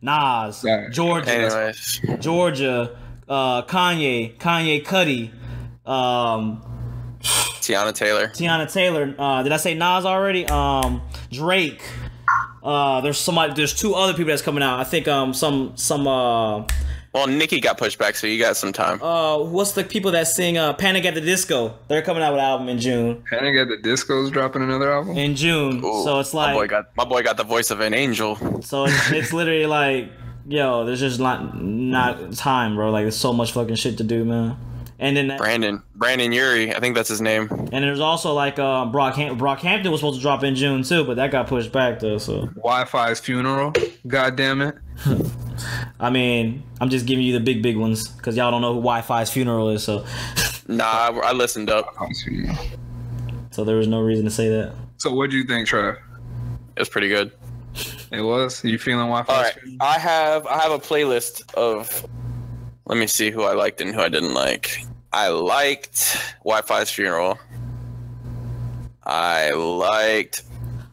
Nas, Georgia, Kanye, Cudi, Tiana Taylor. Did I say Nas already? Drake. There's 2 other people that's coming out. I think well, Nicki got pushed back, so you got some time. What's the people that sing Panic at the Disco? They're coming out with an album in June. Panic at the Disco's dropping another album in June. Ooh, so it's like my boy got the voice of an angel. So it's literally like, yo, there's just not time, bro. Like, there's so much fucking shit to do, man. And then Brandon Urie, I think that's his name. And there's also like Brockhampton was supposed to drop in June too, but that got pushed back though. So Wi-Fi's funeral, god damn it. I mean, I'm just giving you the big ones because y'all don't know who Wi-Fi's funeral is. So nah, I listened up. So there was no reason to say that. So what do you think, Trev? It was pretty good. It was. You feeling Wi-Fi? All right, I have a playlist of. Let me see who I liked and who I didn't like. I liked Wi-Fi's Funeral. I liked,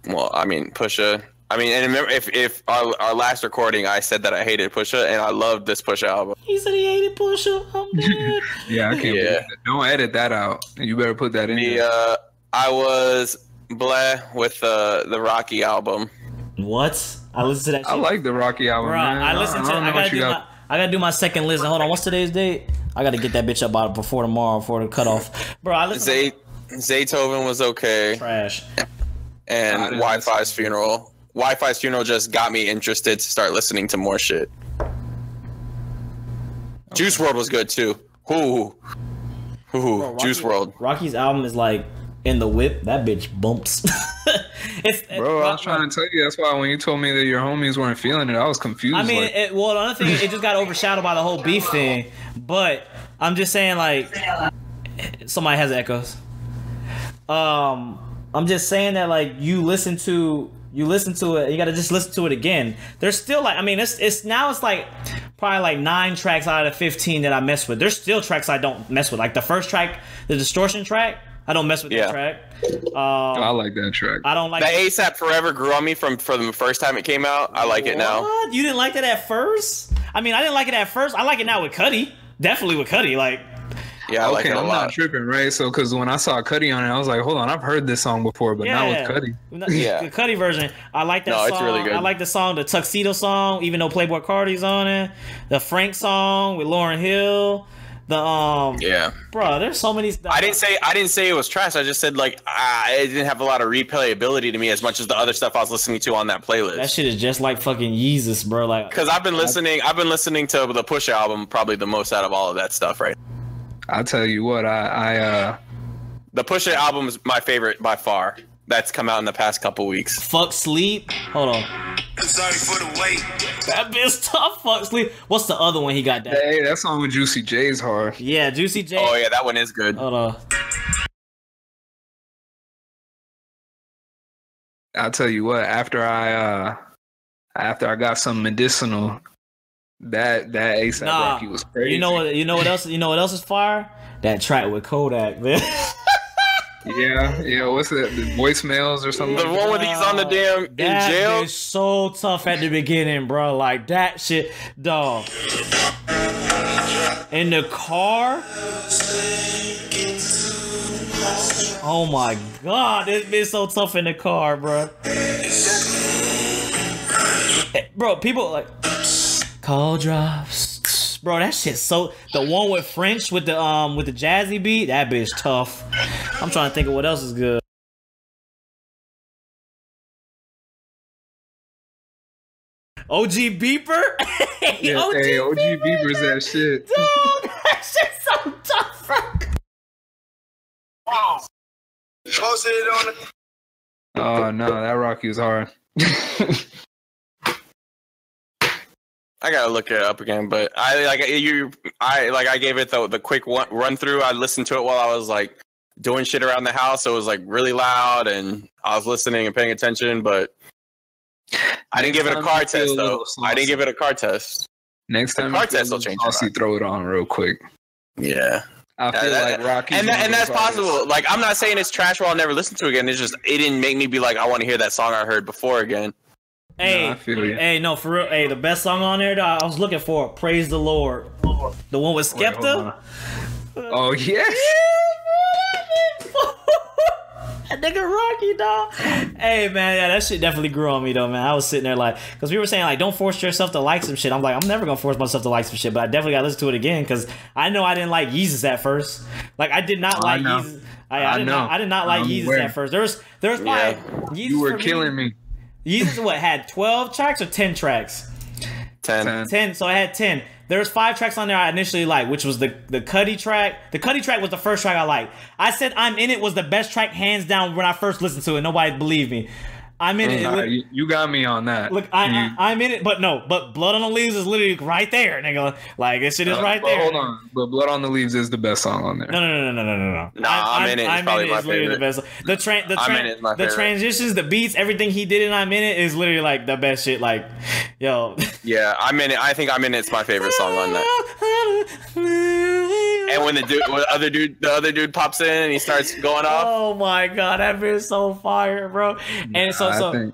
Pusha. And remember, if our last recording, I said that I hated Pusha, and I loved this Pusha album. He said he hated Pusha. I'm dead. Yeah, I can't believe that. Don't edit that out. You better put that in there. I was bleh with the Rocky album. What? I listened to that shit. I like the Rocky album, bro, man. I listened to it. I gotta do my second listen. Hold on, what's today's date? I gotta get that bitch up out before tomorrow, before the cutoff. Bro, I listened Zaytoven was okay. Trash. And Wi-Fi's Funeral. Wi-Fi's Funeral just got me interested to start listening to more shit. Okay. Juice WRLD was good too. Bro, Juice WRLD. Rocky's album is like in the whip. That bitch bumps. I was trying to tell you. That's why when you told me that your homies weren't feeling it, I was confused. I mean, another thing, it just got overshadowed by the whole beef thing. But I'm just saying, like, somebody has echoes. I'm just saying that, like, you listen to it, you gotta just listen to it again. There's still like, it's like probably like 9 tracks out of 15 that I mess with. There's still tracks I don't mess with. Like the first track, the distortion track, I don't mess with that track. I like that track. I don't like that. ASAP Forever grew on me from the first time it came out. I like it now. You didn't like that at first? I didn't like it at first. I like it now with Cudi. Definitely with Cudi. Like, yeah, I like it a lot. I'm not tripping, right? So, because when I saw Cudi on it, I was like, hold on, I've heard this song before, but not with Cudi. Yeah, the Cudi version. I like that song. It's really good. I like the song, the Tuxedo song, even though Playboi Carti's on it. The Frank song with Lauryn Hill. Bro, there's so many. I didn't say it was trash. I just said like it didn't have a lot of replayability to me as much as the other stuff I was listening to on that playlist. That shit is just like fucking Yeezus, bro. Like, because I've been listening to the Pusha album probably the most out of all of that stuff, right? I'll tell you what, the Pusha album is my favorite by far. That's come out in the past couple weeks. Fuck Sleep. Hold on. Sorry for the wait. That bitch tough. Fuck Sleep. What's the other one he got? Hey, that song with Juicy J's hard. Yeah, Juicy J. Oh yeah, that one is good. Hold on. I'll tell you what. After I got some medicinal. That ASAP Rocky was crazy. You know what else is fire? That track with Kodak, man. yeah. What's that? The voicemails or something? The one with he's on the damn in jail. That is so tough at the beginning, bro. Like that shit, dog. In the car. Oh my god, this bitch so tough in the car, bro. Bro, people like. Call drops, bro. That shit so. The one with French with the jazzy beat, that bitch tough. I'm trying to think of what else is good. OG Beeper. Yeah, OG Beeper's that shit. Dude, that shit's so tough, bro. Posted it on. Oh no, that Rocky was hard. I gotta look it up again, but I gave it the quick run through. I listened to it while I was like doing shit around the house. So it was like really loud, and I was listening and paying attention, but I didn't give it a car test though. I didn't give it a car test. Next time, car test will change. I'll throw it on real quick. Yeah, I feel like Rocky, and that's possible. Like, I'm not saying it's trash or I'll never listen to it again. It's just it didn't make me be like I want to hear that song I heard before again. Hey, no, for real. Hey, the best song on there that I was looking for, "Praise the Lord," the one with Skepta. Oh yes. That nigga Rocky, dog. Hey man, yeah, that shit definitely grew on me though, man. I was sitting there like, because we were saying like, don't force yourself to like some shit. I'm like, I'm never gonna force myself to like some shit, but I definitely gotta listen to it again because I know I didn't like Yeezus at first. Like, I did not like Yeezus. I did not like Yeezus at first. There's Yeezus. You were killing me. Yeezus had 12 tracks or 10 tracks? 10. So I had 10. There's 5 tracks on there I initially liked, which was the Cudi track. The Cudi track was the first track I liked. I said I'm In It was the best track hands down when I first listened to it. Nobody believed me. I'm In It. You got me on that. Look, I'm In It, but Blood on the Leaves is literally right there, nigga. Like, this shit is right there. Hold on, but Blood on the Leaves is the best song on there. No. No, I'm In It is probably my favorite. The best. The transitions, the beats, everything he did in I'm In It is literally like the best shit. Like, yo. Yeah, I'm In It. I think I'm In It's my favorite song on that. And when the other dude pops in and he starts going off. Oh my god, that bitch is so fire, bro. And I think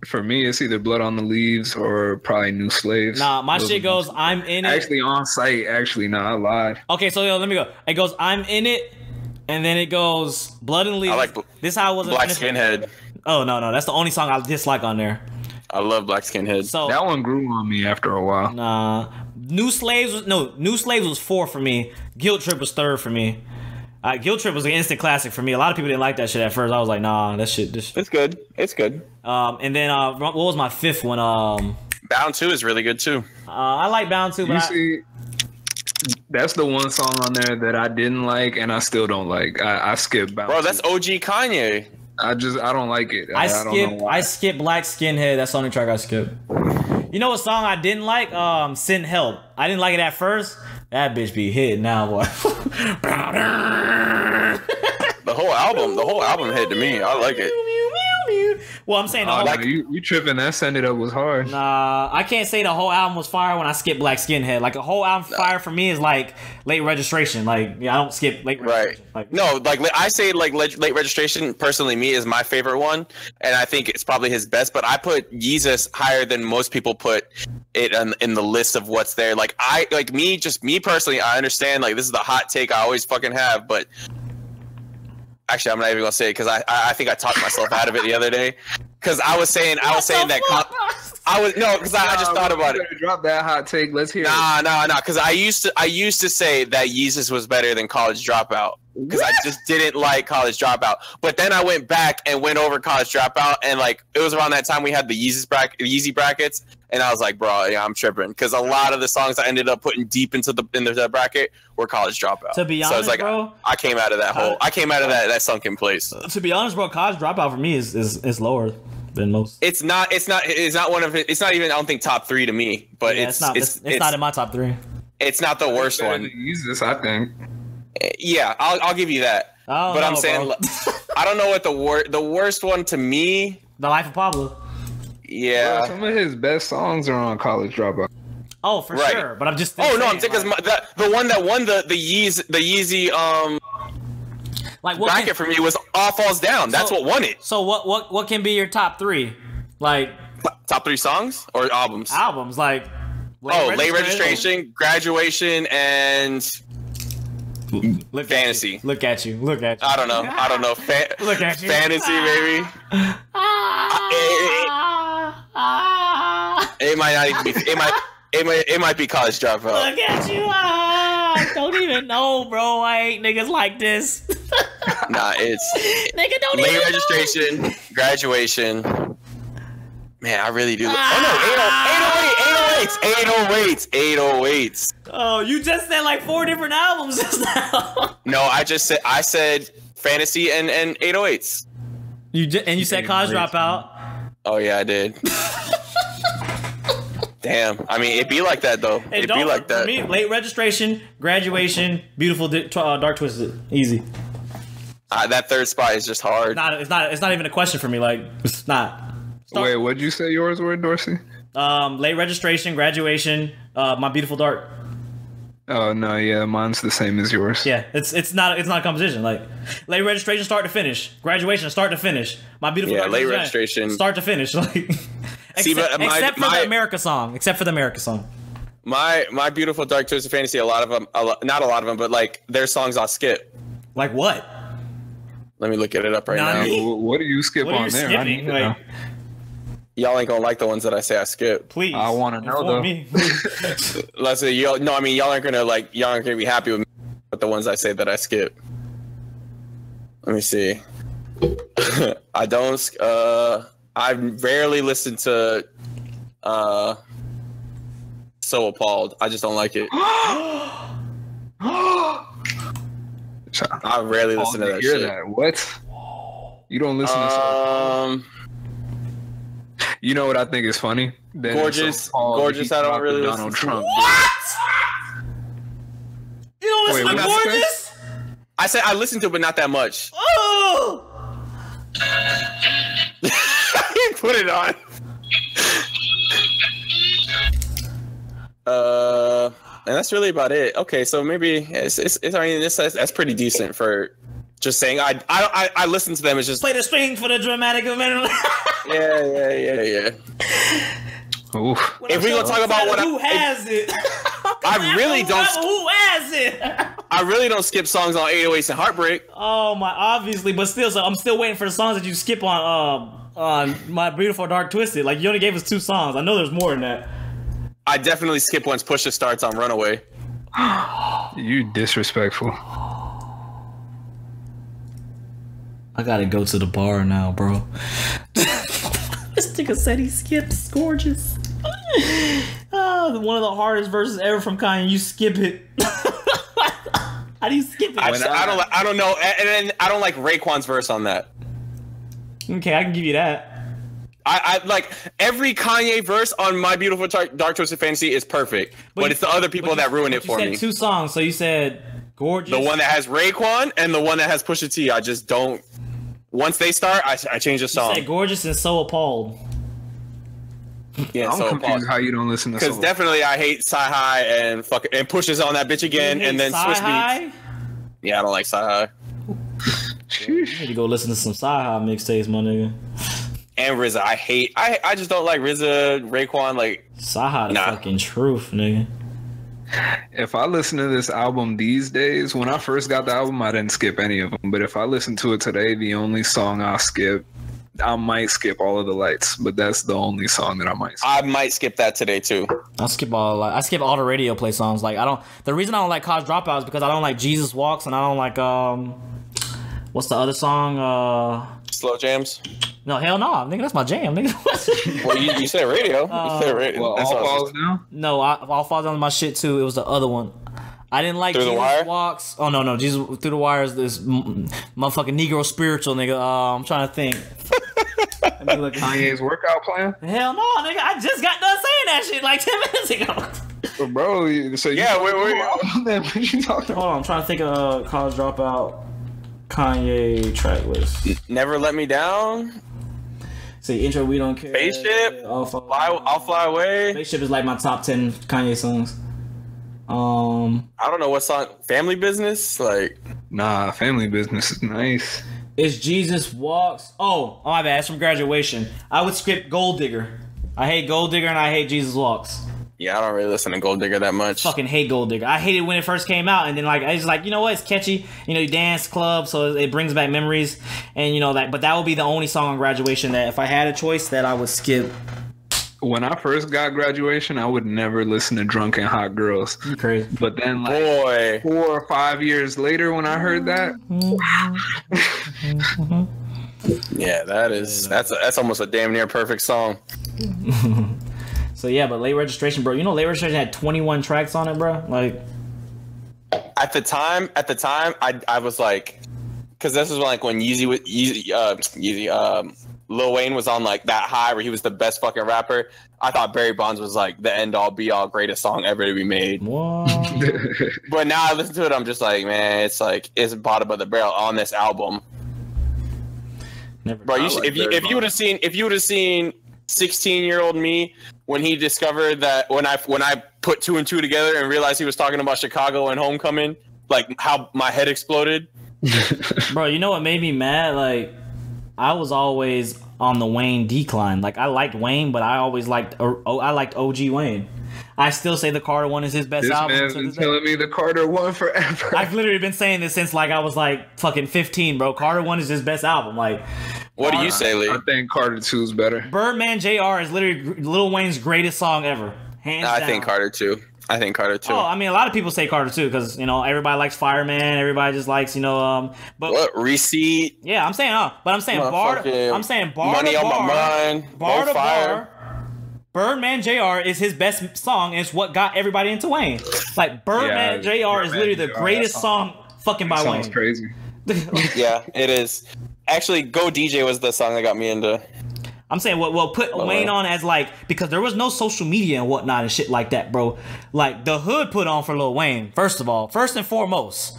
for me, it's either Blood on the Leaves or probably New Slaves. Nah, my shit goes, I'm in it. Actually, on site. Actually, not live. Okay, so let me go. It goes, I'm in it, and then it goes Blood and Leaves. I like this how I was Black Skinhead. Oh no, that's the only song I dislike on there. I love Black Skinhead. So that one grew on me after a while. Nah, New Slaves was 4 for me. Guilt Trip was 3rd for me. Guilt Trip was an instant classic for me. A lot of people didn't like that shit at first. I was like, nah, this shit. It's good. It's good. And then what was my 5th one? Bound 2 is really good too. I like Bound 2, but that's the one song on there that I didn't like, and I still don't like. I skipped Bound. Bro, that's OG Kanye. I don't like it. I skipped Black Skinhead. That's the only track I skipped. You know what song I didn't like? Send Help. I didn't like it at first. That bitch be hit now, boy. The whole album hit to me. I like it. Well, I'm saying you tripping. That Send It Up was hard. Nah, I can't say the whole album was fire when I skip Black Skinhead. Like a whole album fire for me is like Late Registration. Like I don't skip Late Registration. Right. No, like I say like Late Registration. Personally, me is my favorite one, and I think it's probably his best. But I put Yeezus higher than most people put it in the list of what's there. Like me personally, I understand. Like this is the hot take I always fucking have, but. Actually, I'm not even gonna say it because I think I talked myself out of it the other day. Because I was saying that because I just thought about it. Drop that hot take. Let's hear it. Nah. Because I used to say that Yeezus was better than College Dropout because I just didn't like College Dropout. But then I went back and went over College Dropout, and like it was around that time we had the Yeezy brackets, and I was like, bro, yeah, I'm tripping because a lot of the songs I ended up putting deep into the bracket were College Dropout. To be honest, so it's like, bro, I came out of that sunken place. To be honest, bro, College Dropout for me is lower than most. It's not one of it. It's not even, I don't think, top 3 to me. But yeah, it's not in my top 3. It's not the worst one. Yeezus, I think. Yeah, I'll give you that. But I'm saying I don't know what the worst one to me. The Life of Pablo. Yeah, bro, some of his best songs are on College Dropout. Oh, for sure. But I'm just. I'm saying because the one that won the Yeezy like bracket for me was All Falls Down. That's what won it. So what can be your top 3? Like top 3 songs or albums? Albums like. Late Registration, Graduation, and Fantasy. Look at you. I don't know. Look at you. Fantasy, baby. It might not even be. It might be College Dropout. Look at you. I don't even know, bro. I ain't niggas like this. Nah, it's nigga don't Late even Registration, know. Graduation. Man, I really do. Oh no, 808s. Oh, you just said like 4 different albums just now. No, I said Fantasy and 808s. You said College Dropout. Oh yeah, I did. Damn. I mean, it be like that though. It be like that. For me, Late Registration, Graduation, Beautiful Dark Twisted, easy. That third spot is just hard. It's not even a question for me. Like it's not. Wait, what'd you say yours were, Dorsey? Late Registration, Graduation, My Beautiful Dark. Oh no, yeah, mine's the same as yours. Yeah, it's not a competition. Like Late Registration, start to finish. Graduation, start to finish. My Beautiful Dark. Late Registration, start to finish. Like except for the America song. My Beautiful Dark Twisted Fantasy. Not a lot of them, but like their songs I'll skip. Like what? Let me look it up right now. What do you skip on there? Skipping? Like, y'all ain't gonna like the ones that I say I skip. Please, I want to know though. Me. Let's say y'all. No, I mean y'all aren't gonna be happy with me with the ones I say that I skip. Let me see. I don't. I rarely listen to. So Appalled. I just don't like it. I rarely listen to that shit. That. What? You don't listen to You know what I think is funny? Gorgeous. I don't really listen Donald to. Trump. What? You don't listen to Gorgeous? I said I listen to it, but not that much. Oh! Put it on. And that's really about it. Okay, so maybe that's pretty decent for just saying. I listen to them. It's just play the string for the dramatic event. yeah. Oof. If we gonna talk about who has it, I really don't. Who has it? I really don't skip songs on 808s and Heartbreak. Oh my, obviously, but still, so I'm still waiting for the songs that you skip on My Beautiful Dark Twisted. Like, you only gave us 2 songs. I know there's more than that. I definitely skip once Pusha starts on Runaway. You disrespectful. I gotta go to the bar now, bro. This nigga said he skipped. It's gorgeous. One of the hardest verses ever from Kanye. You skip it. How do you skip it? I don't know. And then I don't like Raekwon's verse on that. Okay, I can give you that. I like every Kanye verse on My Beautiful Dark Twisted Fantasy is perfect, but it's the other people that ruin it for me. You said 2 songs, so you said gorgeous. The one that has Raekwon and the one that has Pusha T. I just don't. Once they start, I change the song. You said gorgeous and so appalled. Yeah, I'm confused how you don't listen to. Because definitely I hate Sci-Hi and Pusha's on that bitch again, and then Swiss Beats. Yeah, I don't like Sci-Hi. You need to go listen to some Sci-Hi mixtapes, my nigga. And RZA, I just don't like RZA, Raekwon, like Sci-Hi the fucking truth, nigga. If I listen to this album these days, when I first got the album, I didn't skip any of them. But if I listen to it today, the only song I might skip All of the Lights, but that's the only song that I might skip. I might skip that today too. I skip all the radio play songs. Like the reason I don't like College Dropout is because I don't like Jesus Walks, and I don't like what's the other song? Slow Jams. No, hell no, nigga, that's my jam, nigga. Well, you said radio. You said radio. Well, All Falls Down? No, All Falls Down is my shit too. It was the other one. I didn't like Through Jesus the Wire? Walks. Oh no, Jesus Through the Wire is this motherfucking Negro spiritual, nigga. I'm trying to think. Kanye's workout plan? Hell no, nigga. I just got done saying that shit like 10 minutes ago. Bro, so yeah, wait. What you talking about? Hold on, I'm trying to think of College Dropout Kanye track list. Never Let Me Down. See, intro, We Don't Care. Spaceship. I'll Fly Away. Spaceship is like my top 10 Kanye songs. I don't know what song. Family Business. Like, nah, Family Business is nice. It's Jesus Walks. Oh, my bad. It's from Graduation. I would skip Gold Digger. I hate Gold Digger and I hate Jesus Walks. Yeah, I don't really listen to Gold Digger that much. Fucking hate Gold Digger. I hated when it first came out, and then like I was like, you know what? It's catchy. You know, you dance club, so it brings back memories, and you know that. But that would be the only song on Graduation that if I had a choice that I would skip. When I first got Graduation, I would never listen to Drunk and Hot Girls. You crazy? But then, like 4 or 5 years later, when I heard that, yeah, that's almost a damn near perfect song. So yeah, but Late Registration, bro. You know, Late Registration had 21 tracks on it, bro. Like at the time, I was like, because this was like when Lil Wayne was on like that high where he was the best fucking rapper. I thought Barry Bonds was like the end all be all greatest song ever to be made. But now I listen to it, I'm just like, man, it's like it's bottom of the barrel on this album. Bro, if you would have seen 16-year-old me when he discovered that when I put 2 and 2 together and realized he was talking about Chicago and Homecoming, like how my head exploded. Bro, you know what made me mad? Like I was always on the Wayne decline. Like I liked Wayne, but I always liked OG Wayne. I still say the Carter one is his best album. This man's been telling me the Carter one forever. I've literally been saying this since like I was like fucking 15, bro. Carter one is his best album. Like, what do you say, Lee? I think Carter 2 is better. Birdman JR is literally Lil Wayne's greatest song ever. Hands down. I think Carter 2. Oh, I mean, a lot of people say Carter 2 because you know everybody likes Fireman. Everybody just likes but what Receipt? Yeah, I'm saying bar. I'm saying bar. Money to on bar, my mind. Bar to fire. bar. Birdman JR is his best song. And it's what got everybody into Wayne. Like Birdman JR is literally the greatest song fucking by Wayne. Sounds crazy. Yeah, it is. Actually, Go DJ was the song that got me into. I'm saying, well, put Wayne on as like, because there was no social media and whatnot and shit like that, bro. Like the hood put on for Lil Wayne. First and foremost,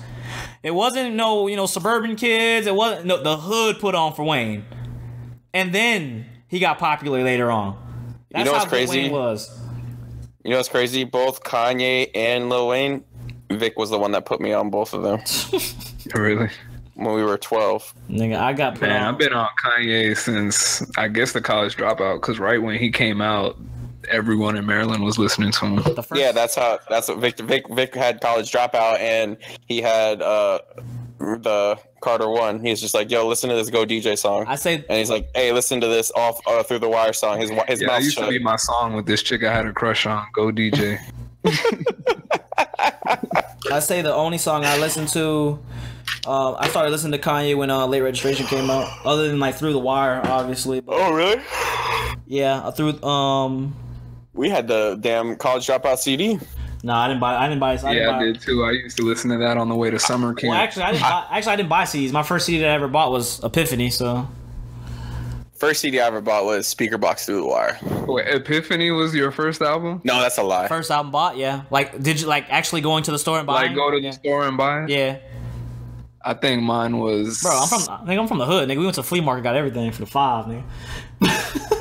it wasn't no suburban kids. It wasn't the hood put on for Wayne, and then he got popular later on. That's you know what's how crazy? Wayne was. You know what's crazy? Both Kanye and Lil Wayne, Vic was the one that put me on both of them. Really? When we were 12. Nigga, I got put on. I've been on Kanye since, I guess, the College Dropout, because right when he came out, everyone in Maryland was listening to him. Yeah, that's what Vic had College Dropout, and he had the Carter One. He's just like, yo, listen to this Go DJ song. And he's like, hey, listen to this off Through the Wire song. His mouth used to be my song with this chick I had a crush on, Go DJ. I say the only song I listened to, I started listening to Kanye when Late Registration came out, other than like Through the Wire, obviously. But, oh, really? Yeah, we had the damn College Dropout CD. No, I didn't buy. I did too. I used to listen to that on the way to summer camp. Well, actually, I didn't buy CDs. My first CD that I ever bought was Epiphany. So, first CD I ever bought was Speaker Box Through the Wire. Wait, Epiphany was your first album? No, that's a lie. First album bought, yeah. Like, did you like actually going to the store and buying? Like, go to the store and buy it? Yeah. I think mine was. Bro, I'm from the hood, nigga. We went to the flea market, got everything for the $5, nigga.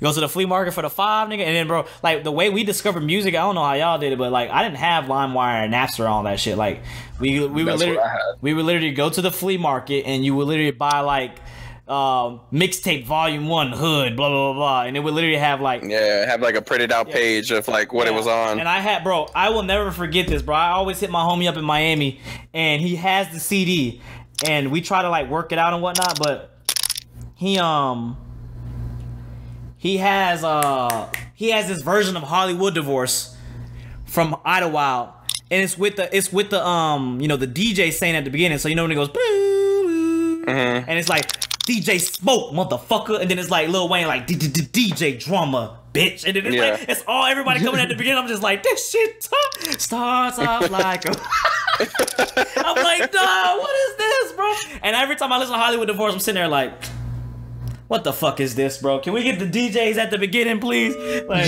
Go to the flea market for the $5, nigga, and then, bro, like the way we discovered music, I don't know how y'all did it, but like I didn't have LimeWire and Napster and all that shit. Like we would literally go to the flea market, and you would literally buy like mixtape volume 1 hood, blah blah blah blah, and it would literally have like a printed out page of like what it was on. And I will never forget this, bro. I always hit my homie up in Miami, and he has the CD, and we try to like work it out and whatnot, but he has this version of Hollywood Divorce from Idlewild, and it's with the the DJ saying at the beginning, so you know when it goes boo, and it's like DJ Smoke motherfucker, and then it's like Lil Wayne like DJ Drama bitch, and then it's like it's all everybody coming at the beginning. I'm just like, this shit starts off like a I'm like, dog, what is this, bro? And every time I listen to Hollywood Divorce, I'm sitting there like, what the fuck is this, bro? Can we get the DJs at the beginning, please? Like,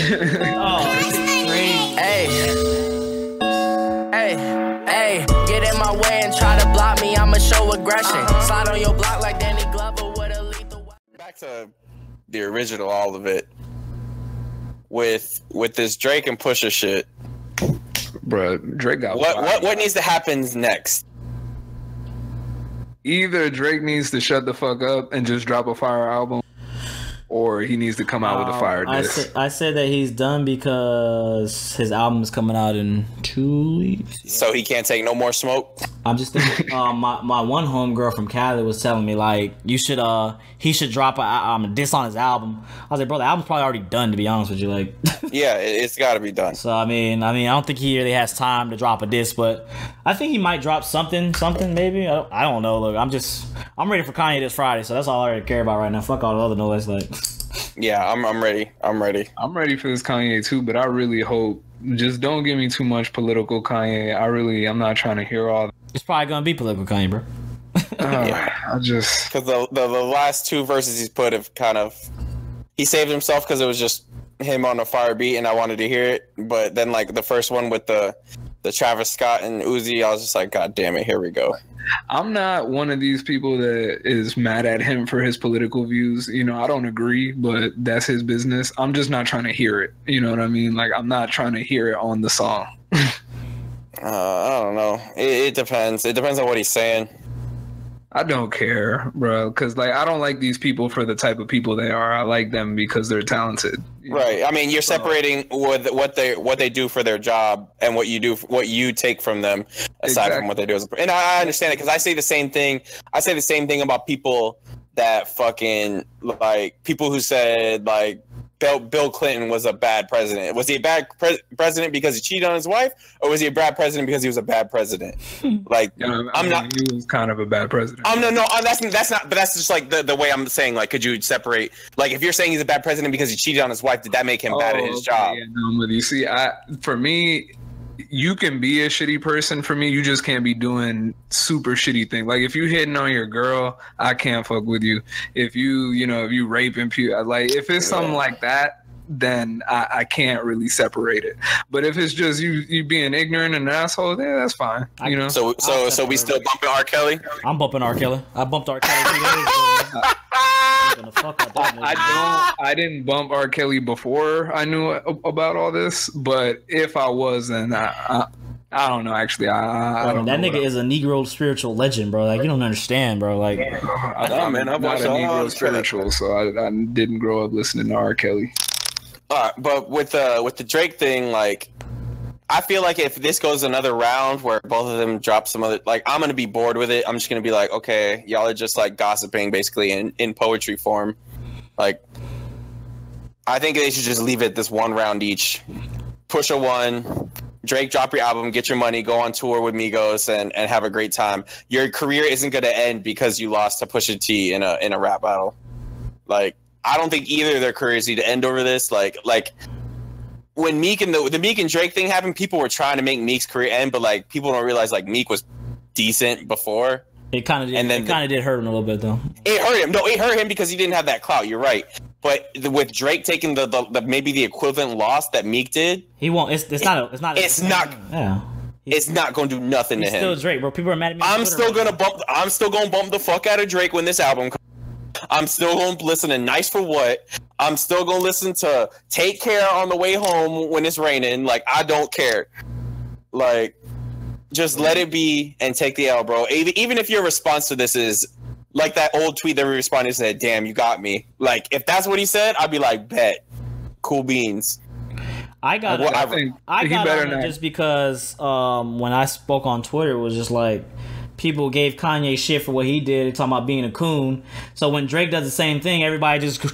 oh, this is crazy. Hey, get in my way and try to block me. I'ma show aggression. Slide on your block like Danny Glover with a lethal. Back to the original, all of it. With this Drake and Pusha shit, bro. Drake got what needs to happen next? Either Drake needs to shut the fuck up and just drop a fire album, or he needs to come out with a fire disc. I said that he's done because his album is coming out in 2 weeks. So he can't take no more smoke? I'm just thinking, my one homegirl from Cali was telling me, like, he should drop a diss on his album. I was like, bro, the album's probably already done, to be honest with you. Like, yeah, it's got to be done. So, I mean, I don't think he really has time to drop a diss, but I think he might drop something maybe. I don't know. Look, I'm ready for Kanye this Friday, so that's all I really care about right now. Fuck all the other noise, like. Yeah, I'm ready. I'm ready for this Kanye too, but I really hope, just don't give me too much political Kanye. I'm not trying to hear all that. It's probably gonna be political Kanye, bro. Because the last 2 verses he's put have kind of, he saved himself because it was just him on a fire beat and I wanted to hear it, but then like the first one with the Travis Scott and Uzi, I was just like, God damn it, here we go. I'm not one of these people that is mad at him for his political views. You know, I don't agree, but that's his business. I'm just not trying to hear it. You know what I mean? Like, I'm not trying to hear it on the song. I don't know. It depends. It depends on what he's saying. I don't care, bro, because like I don't like these people for the type of people they are. I like them because they're talented. Right. I mean, you're separating with what they do for their job and what you take from them aside from what they do. And I understand it because I say the same thing. I say the same thing about people that fucking like people who said like Bill Clinton was a bad president. Was he a bad president because he cheated on his wife, or was he a bad president because he was a bad president? Like, I'm not. He was kind of a bad president. No. That's not. But that's just like the way I'm saying. Like, could you separate? Like, if you're saying he's a bad president because he cheated on his wife, did that make him bad at his job? Yeah, no, but you see, for me, you can be a shitty person. For me, you just can't be doing super shitty things. Like if you hitting on your girl, I can't fuck with you. If if you rape and like if it's something like that, then I can't really separate it. But if it's just you being ignorant and an asshole, yeah, that's fine. So we still bumping R. Kelly? I'm bumping R. Kelly. I bumped R. Kelly 2 days ago. bumping the fuck out that nigga. I didn't bump R. Kelly before I knew about all this, but if I was, then I don't know. Actually, I don't that know nigga is a Negro spiritual legend, bro. Like, you don't understand, bro. Like, I'm not a Negro spiritual, so I didn't grow up listening to R. Kelly. But with the Drake thing, like, I feel like if this goes another round where both of them drop some other, like, I'm gonna be bored with it. I'm just gonna be like, okay, y'all are just like gossiping basically in poetry form. Like, I think they should just leave it this one round each. Pusha won. Drake, drop your album, get your money, go on tour with Migos, and have a great time. Your career isn't going to end because you lost to Pusha T in a rap battle. Like, I don't think either of their careers need to end over this. Like when Meek and the Meek and Drake thing happened, people were trying to make Meek's career end, but like people don't realize like Meek was decent before. It kind of did. It kind of did hurt him a little bit though. It hurt him. No, it hurt him because he didn't have that clout. You're right. But with Drake taking the maybe the equivalent loss that Meek did, he won't. It's not. Yeah. It's not going to do nothing to him. Still Drake, bro. People are mad at me. I'm still gonna bump the fuck out of Drake when this album comes. I'm still gonna listen to Nice for What. I'm still gonna listen to Take Care on the way home when it's raining. Like, I don't care. Like, just let it be and take the L, bro. Even if your response to this is like that old tweet that we responded and said, "Damn, you got me." Like, if that's what he said, I'd be like, "Bet, cool beans." I got it just because when I spoke on Twitter, it was just like people gave Kanye shit for what he did, talking about being a coon. So when Drake does the same thing, everybody just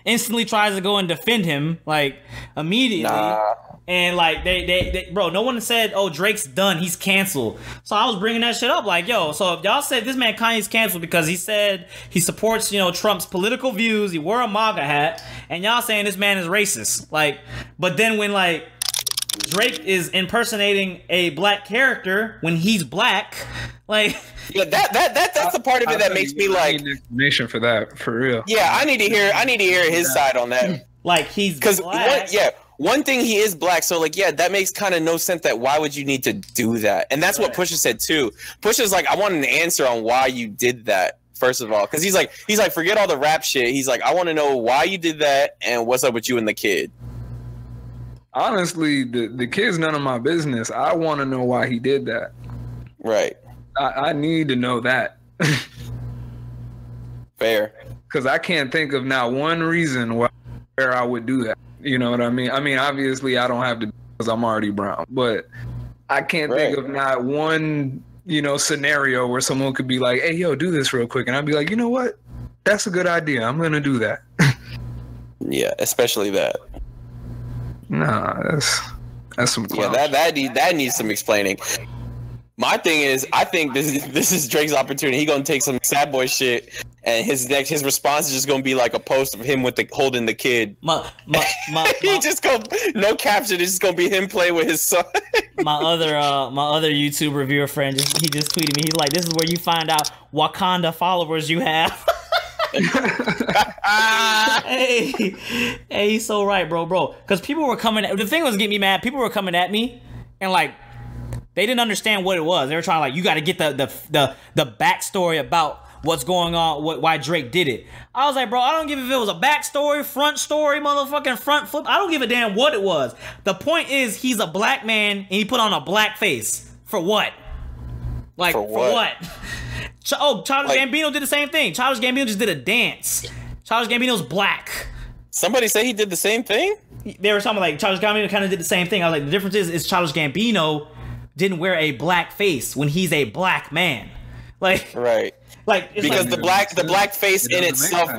instantly tries to go and defend him, like, immediately. Nah. And like they bro, no one said, "Oh, Drake's done, he's canceled." So I was bringing that shit up, like, yo, so if y'all said this man Kanye's canceled because he said he supports, Trump's political views, he wore a MAGA hat, and y'all saying this man is racist, like, but then when like Drake is impersonating a black character when he's black, like, yeah, that's the part of it that makes me like, I need information for that, for real. Yeah, I need to hear his side on that. Like, he's black. One thing, he is black, so like, yeah, that makes kind of no sense. That why would you need to do that? And that's what Pusha said too. Pusha's like, I want an answer on why you did that. First of all, because he's like, forget all the rap shit. He's like, I want to know why you did that and what's up with you and the kid. Honestly, the kid's none of my business. I want to know why he did that. Right. I need to know that. Fair. Because I can't think of not one reason where I would do that. You know what I mean? I mean, obviously, I don't have to because I'm already brown. But I can't think of not one, scenario where someone could be like, "Hey, yo, do this real quick," and I'd be like, "You know what? That's a good idea. I'm gonna do that." Yeah, especially that. Nah, that's some clown. Yeah, that needs some explaining. My thing is, I think this is Drake's opportunity. He gonna take some sad boy shit, and his response is just gonna be like a post of him holding the kid. He just no caption. It's just gonna be him playing with his son. my other YouTube reviewer friend he just tweeted me. He's like, "This is where you find out Wakanda followers you have." hey, he's so right, bro. Because people were coming. The thing was getting me mad. People were coming at me, and like, they didn't understand what it was. They were trying to, like, you got to get the backstory about what's going on, why Drake did it. I was like, bro, I don't give a if it was a backstory, front story, motherfucking front flip. I don't give a damn what it was. The point is, he's a black man and he put on a black face. For what? Like, for what? Childish Gambino did the same thing. Childish Gambino just did a dance. Childish Gambino's black. Somebody say he did the same thing? They were talking like Childish Gambino kind of did the same thing. I was like, the difference is Childish Gambino didn't wear a black face when he's a black man. Like, right. Like, because the black face in itself,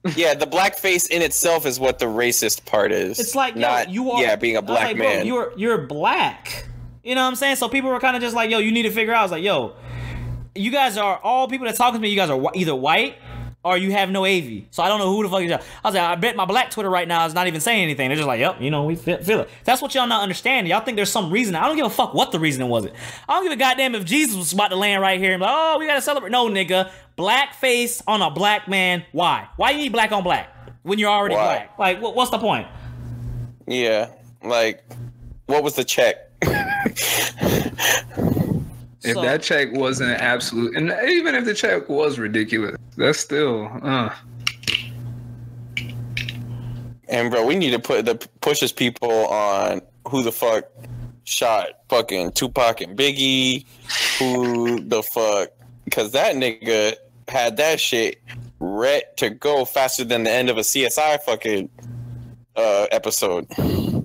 the black face in itself is what the racist part is. It's like, not, you are being a black like, man. Bro, you're black. You know what I'm saying? So people were kind of just like, yo, you need to figure out. I was like, yo, you guys are all people that talking to me. You guys are either white or you have no AV. So I don't know who the fuck you are. I was like, I bet my black Twitter right now is not even saying anything. They're just like, yep, we feel it. That's what y'all not understanding. Y'all think there's some reason. I don't give a fuck what the reason was. I don't give a goddamn if Jesus was about to land right here and be like, oh, we gotta celebrate. No, nigga. Black face on a black man. Why? Why you need black on black when you're already black? Like, what's the point? Yeah. Like, what was the check? If that check wasn't absolute, and even if the check was ridiculous, that's still And bro, we need to put the Pusha's people on who the fuck shot fucking Tupac and Biggie. Who the fuck? Because that nigga had that shit ready to go faster than the end of a CSI fucking episode.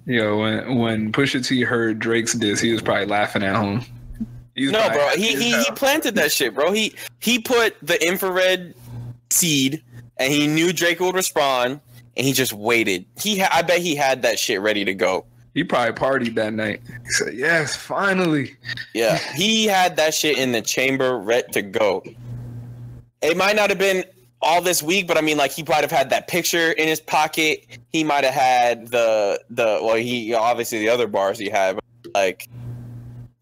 Yo, when Pusha T heard Drake's diss, he was probably laughing at home. No, bro, he planted that shit, bro. He put the infrared seed, and he knew Drake would respond, and he just waited. I bet he had that shit ready to go. He probably partied that night. He said, "Yes, finally." Yeah, he had that shit in the chamber, ready to go. It might not have been all this week, but I mean, like, he might have had that picture in his pocket. He might have had he obviously the other bars he had, but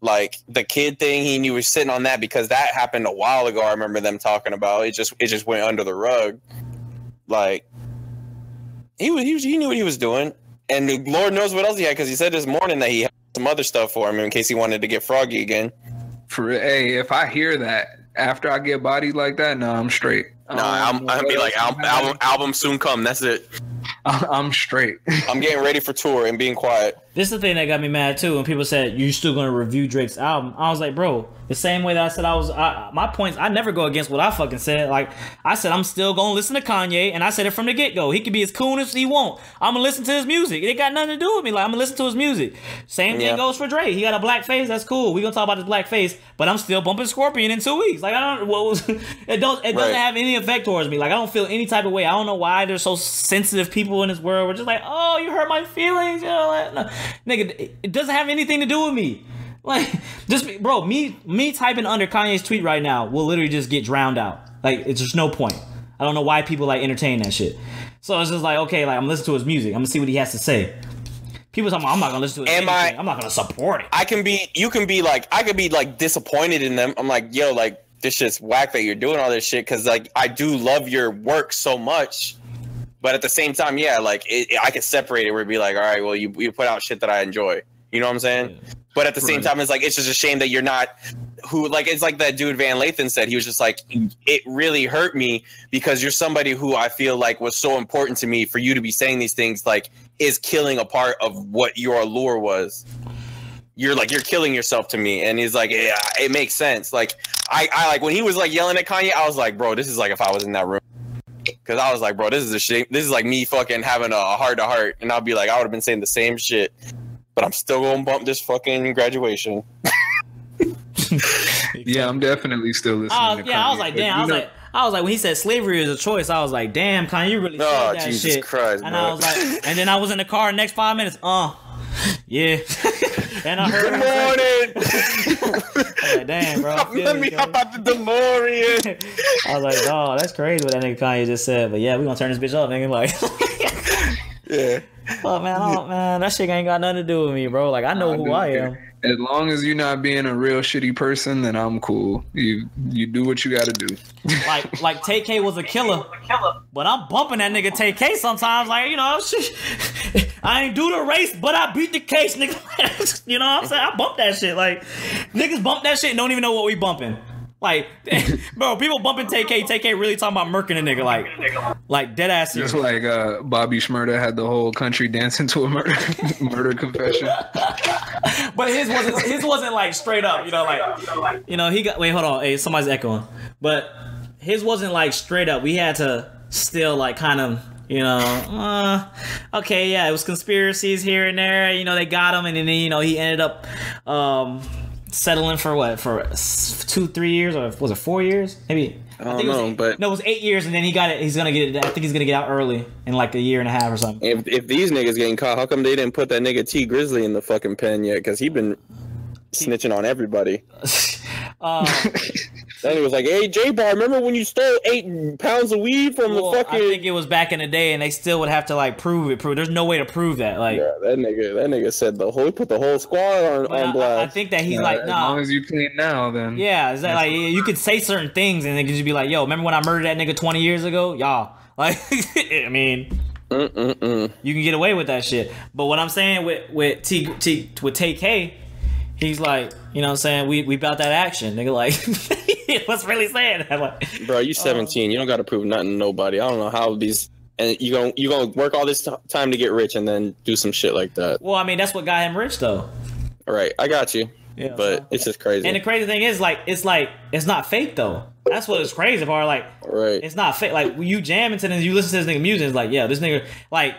like the kid thing, he knew was sitting on that because that happened a while ago. I remember them talking about it. Just went under the rug. Like he knew what he was doing, and Lord knows what else he had because he said this morning that he had some other stuff for him in case he wanted to get froggy again. If I hear that after I get bodied like that, no, I'm straight. No, I'll be like album soon come. That's it. I'm straight. I'm getting ready for tour and being quiet. This is the thing that got me mad too. When people said you still gonna review Drake's album, I was like, bro, the same way that I said my points. I never go against what I fucking said. Like I said, I'm still gonna listen to Kanye, and I said it from the get go. He could be as cool as he want. I'm gonna listen to his music. It got nothing to do with me. Like I'm gonna listen to his music. Same thing goes for Drake. He got a black face. That's cool. We gonna talk about his black face, but I'm still bumping Scorpion in 2 weeks. Like I don't. It doesn't have any effect towards me. Like I don't feel any type of way. I don't know why there's so sensitive people in this world. We're just like, oh, you hurt my feelings. You know, like, no. Nigga, it doesn't have anything to do with me. Like, just bro, me typing under Kanye's tweet right now will literally just get drowned out. Like, it's just no point. I don't know why people like entertain that shit. So it's just like, okay, like I'm listening to his music. I'm gonna see what he has to say. People talking about, I'm not gonna listen to his music. I'm not gonna support it. I could be like disappointed in them. I'm like, yo, like this shit's whack that you're doing all this shit because like I do love your work so much. But at the same time, yeah, like I could separate it where it'd be like, all right, well, you put out shit that I enjoy. You know what I'm saying? Yeah. But at the same time, it's like, it's just a shame that you're not it's like that dude Van Lathan said. He was just like, it really hurt me because you're somebody who I feel like was so important to me. For you to be saying these things, like, is killing a part of what your allure was. You're killing yourself to me. And he's like, yeah, it makes sense. Like, I like when he was like yelling at Kanye, I was like, bro, this is like if I was in that room. Because I was like, bro, this is a shit. This is like me fucking having a heart-to-heart. And I'll be like, I would have been saying the same shit. But I'm still going to bump this fucking graduation. Yeah, I'm definitely still listening to Kanye. I was like, damn. I was like, when he said slavery is a choice, I was like, damn, Kanye, you really said that Jesus shit. Christ, and bro. I was like, and then I was in the car the next 5 minutes. Yeah. And I heard Good morning. I was like, damn, bro. Let me hop out the DeLorean. I was like, dog, that's crazy what that nigga Kanye just said. But yeah, we gonna turn this bitch up, nigga. Like, yeah. Oh man, that shit ain't got nothing to do with me, bro. Like I know who I am. As long as you're not being a real shitty person, then I'm cool. You do what you gotta do. Like Tay K was a killer, but I'm bumping that nigga Tay K sometimes. Like, you know, I ain't do the race, but I beat the case, nigga. You know what I'm saying? I bump that shit. Like niggas bump that shit and don't even know what we bumping. Like, bro, people bumping Tay K really talking about murking a nigga, like dead ass. Just like Bobby Shmurda had the whole country dancing to a murder confession. But his wasn't like straight up, you know, like, you know, he got, wait, hold on, hey, somebody's echoing. But his wasn't like straight up. We had to still like kind of, you know, okay, yeah, it was conspiracies here and there. You know, they got him, and then you know he ended up settling for what, for 2-3 years, or was it 4 years? Maybe. I don't know, but no, it was 8 years, and then he got it. He's gonna get it. I think he's gonna get out early in like a year and a half or something. If these niggas getting caught, how come they didn't put that nigga T Grizzly in the fucking pen yet? Because he been snitching on everybody. Then he was like, "Hey, J-Bar, remember when you stole 8 pounds of weed from the fucking?" I think it was back in the day, and they still would have to like prove it. There's no way to prove that. Like, yeah, that nigga said he put the whole squad on blast. I think that he's like, nah. As long as you clean now, then yeah, is that like you could say certain things, and they could just be like, "Yo, remember when I murdered that nigga 20 years ago?" Y'all, like, I mean, you can get away with that shit. But what I'm saying with Tay K, he's like, you know what I'm saying? We about that action, nigga. Like, what's really saying? Like, bro, you 17. You don't got to prove nothing to nobody. I don't know how these and you gonna work all this time to get rich and then do some shit like that. Well, I mean, that's what got him rich, though. All right, I got you. Yeah, but it's just crazy. And the crazy thing is, it's not fake though. That's what is crazy part. Like, right? It's not fake. Like when you jam into this, you listen to this nigga music. It's like, yeah, this nigga. Like,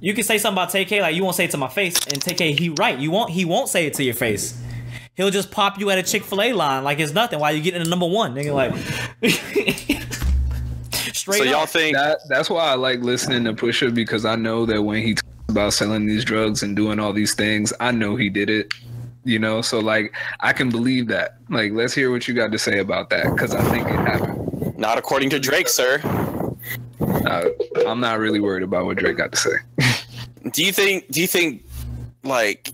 you can say something about TK, like you won't say it to my face, and TK, he right. He won't say it to your face. He'll just pop you at a Chick-fil-A line like it's nothing while you get into number one, nigga. Like, straight. So y'all think that's why I like listening to Pusha, because I know that when he talks about selling these drugs and doing all these things, I know he did it. You know, so like I can believe that. Like, let's hear what you got to say about that, because I think it happened. Not according to Drake, sir. I'm not really worried about what Drake got to say. Do you think like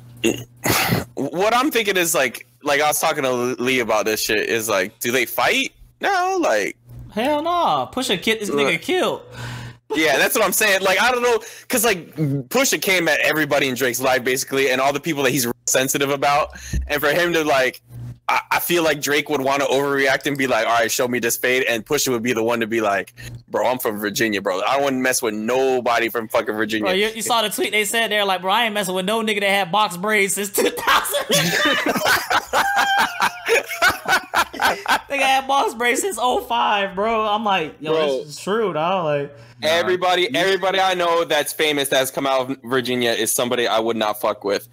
what I'm thinking is like I was talking to Lee about this shit is like, do they fight? No, like hell no. Pusha kid this nigga killed. Yeah, that's what I'm saying. Like, I don't know, because like Pusha came at everybody in Drake's life basically, and all the people that he's sensitive about, and for him to like, I feel like Drake would want to overreact and be like, all right, show me this fade, and Pusha would be the one to be like, bro, I'm from Virginia, bro. I don't want to mess with nobody from fucking Virginia. Bro, you saw the tweet they said there, like, bro, I ain't messing with no nigga that had box braids since 2000. Nigga had box braids since 05, bro. I'm like, yo, bro, this is true, dog. Like, everybody I know that's famous that's come out of Virginia is somebody I would not fuck with,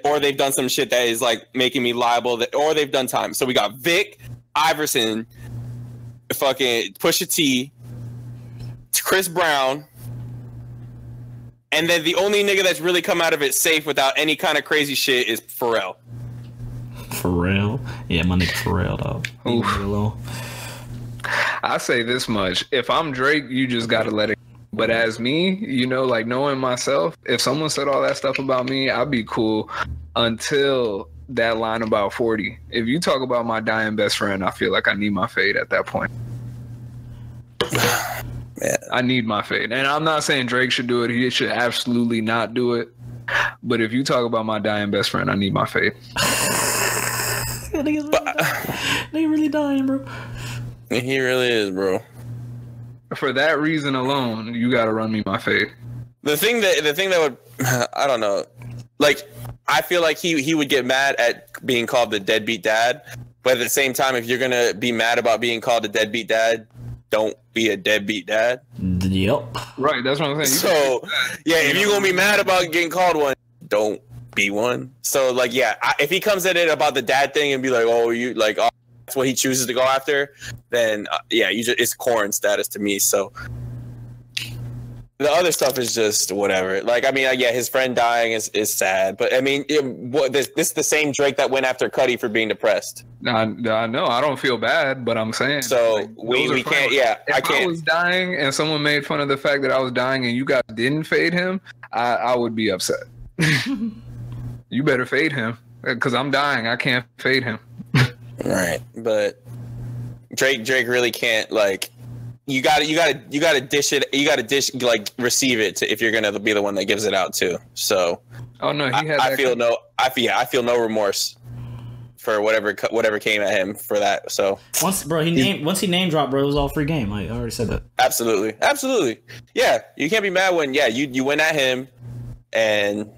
or they've done some shit that is like making me liable, or they've done time. So we got Vic, Iverson, fucking Pusha T, Chris Brown, and then the only nigga that's really come out of it safe without any kind of crazy shit is Pharrell. Pharrell? Yeah, my nigga Pharrell, dog. I say this much. If I'm Drake, you just gotta let it. But as me, you know, like knowing myself, if someone said all that stuff about me, I'd be cool until that line about 40. If you talk about my dying best friend, I feel like I need my fade at that point. Yeah. I need my fade. And I'm not saying Drake should do it. He should absolutely not do it. But if you talk about my dying best friend, I need my fade. Nigga really dying, bro. He really is, bro. For that reason alone, you gotta run me my fade. The thing that would, I don't know, like I feel like he would get mad at being called the deadbeat dad, but at the same time, if you're gonna be mad about being called a deadbeat dad, don't be a deadbeat dad. Yep. Right, that's what I'm saying. So yeah, if you're gonna be mad about getting called one, don't be one. So like, yeah, if he comes at it about the dad thing and be like, oh, you like, oh, that's what he chooses to go after, then yeah, it's corn status to me. So the other stuff is just whatever. Like, I mean, yeah, his friend dying is sad, but I mean, this is the same Drake that went after Cudi for being depressed. I know. I don't feel bad, but I'm saying. So like, we can't. Yeah, I can't. If I was dying and someone made fun of the fact that I was dying and you guys didn't fade him, I would be upset. You better fade him because I'm dying. I can't fade him. Right, but Drake really can't, like, you gotta dish it, like receive it if you're gonna be the one that gives it out too. So oh no, I feel no remorse for whatever came at him for that. So once he name dropped, bro, it was all free game. I already said that. Absolutely. Yeah, you can't be mad when you went at him and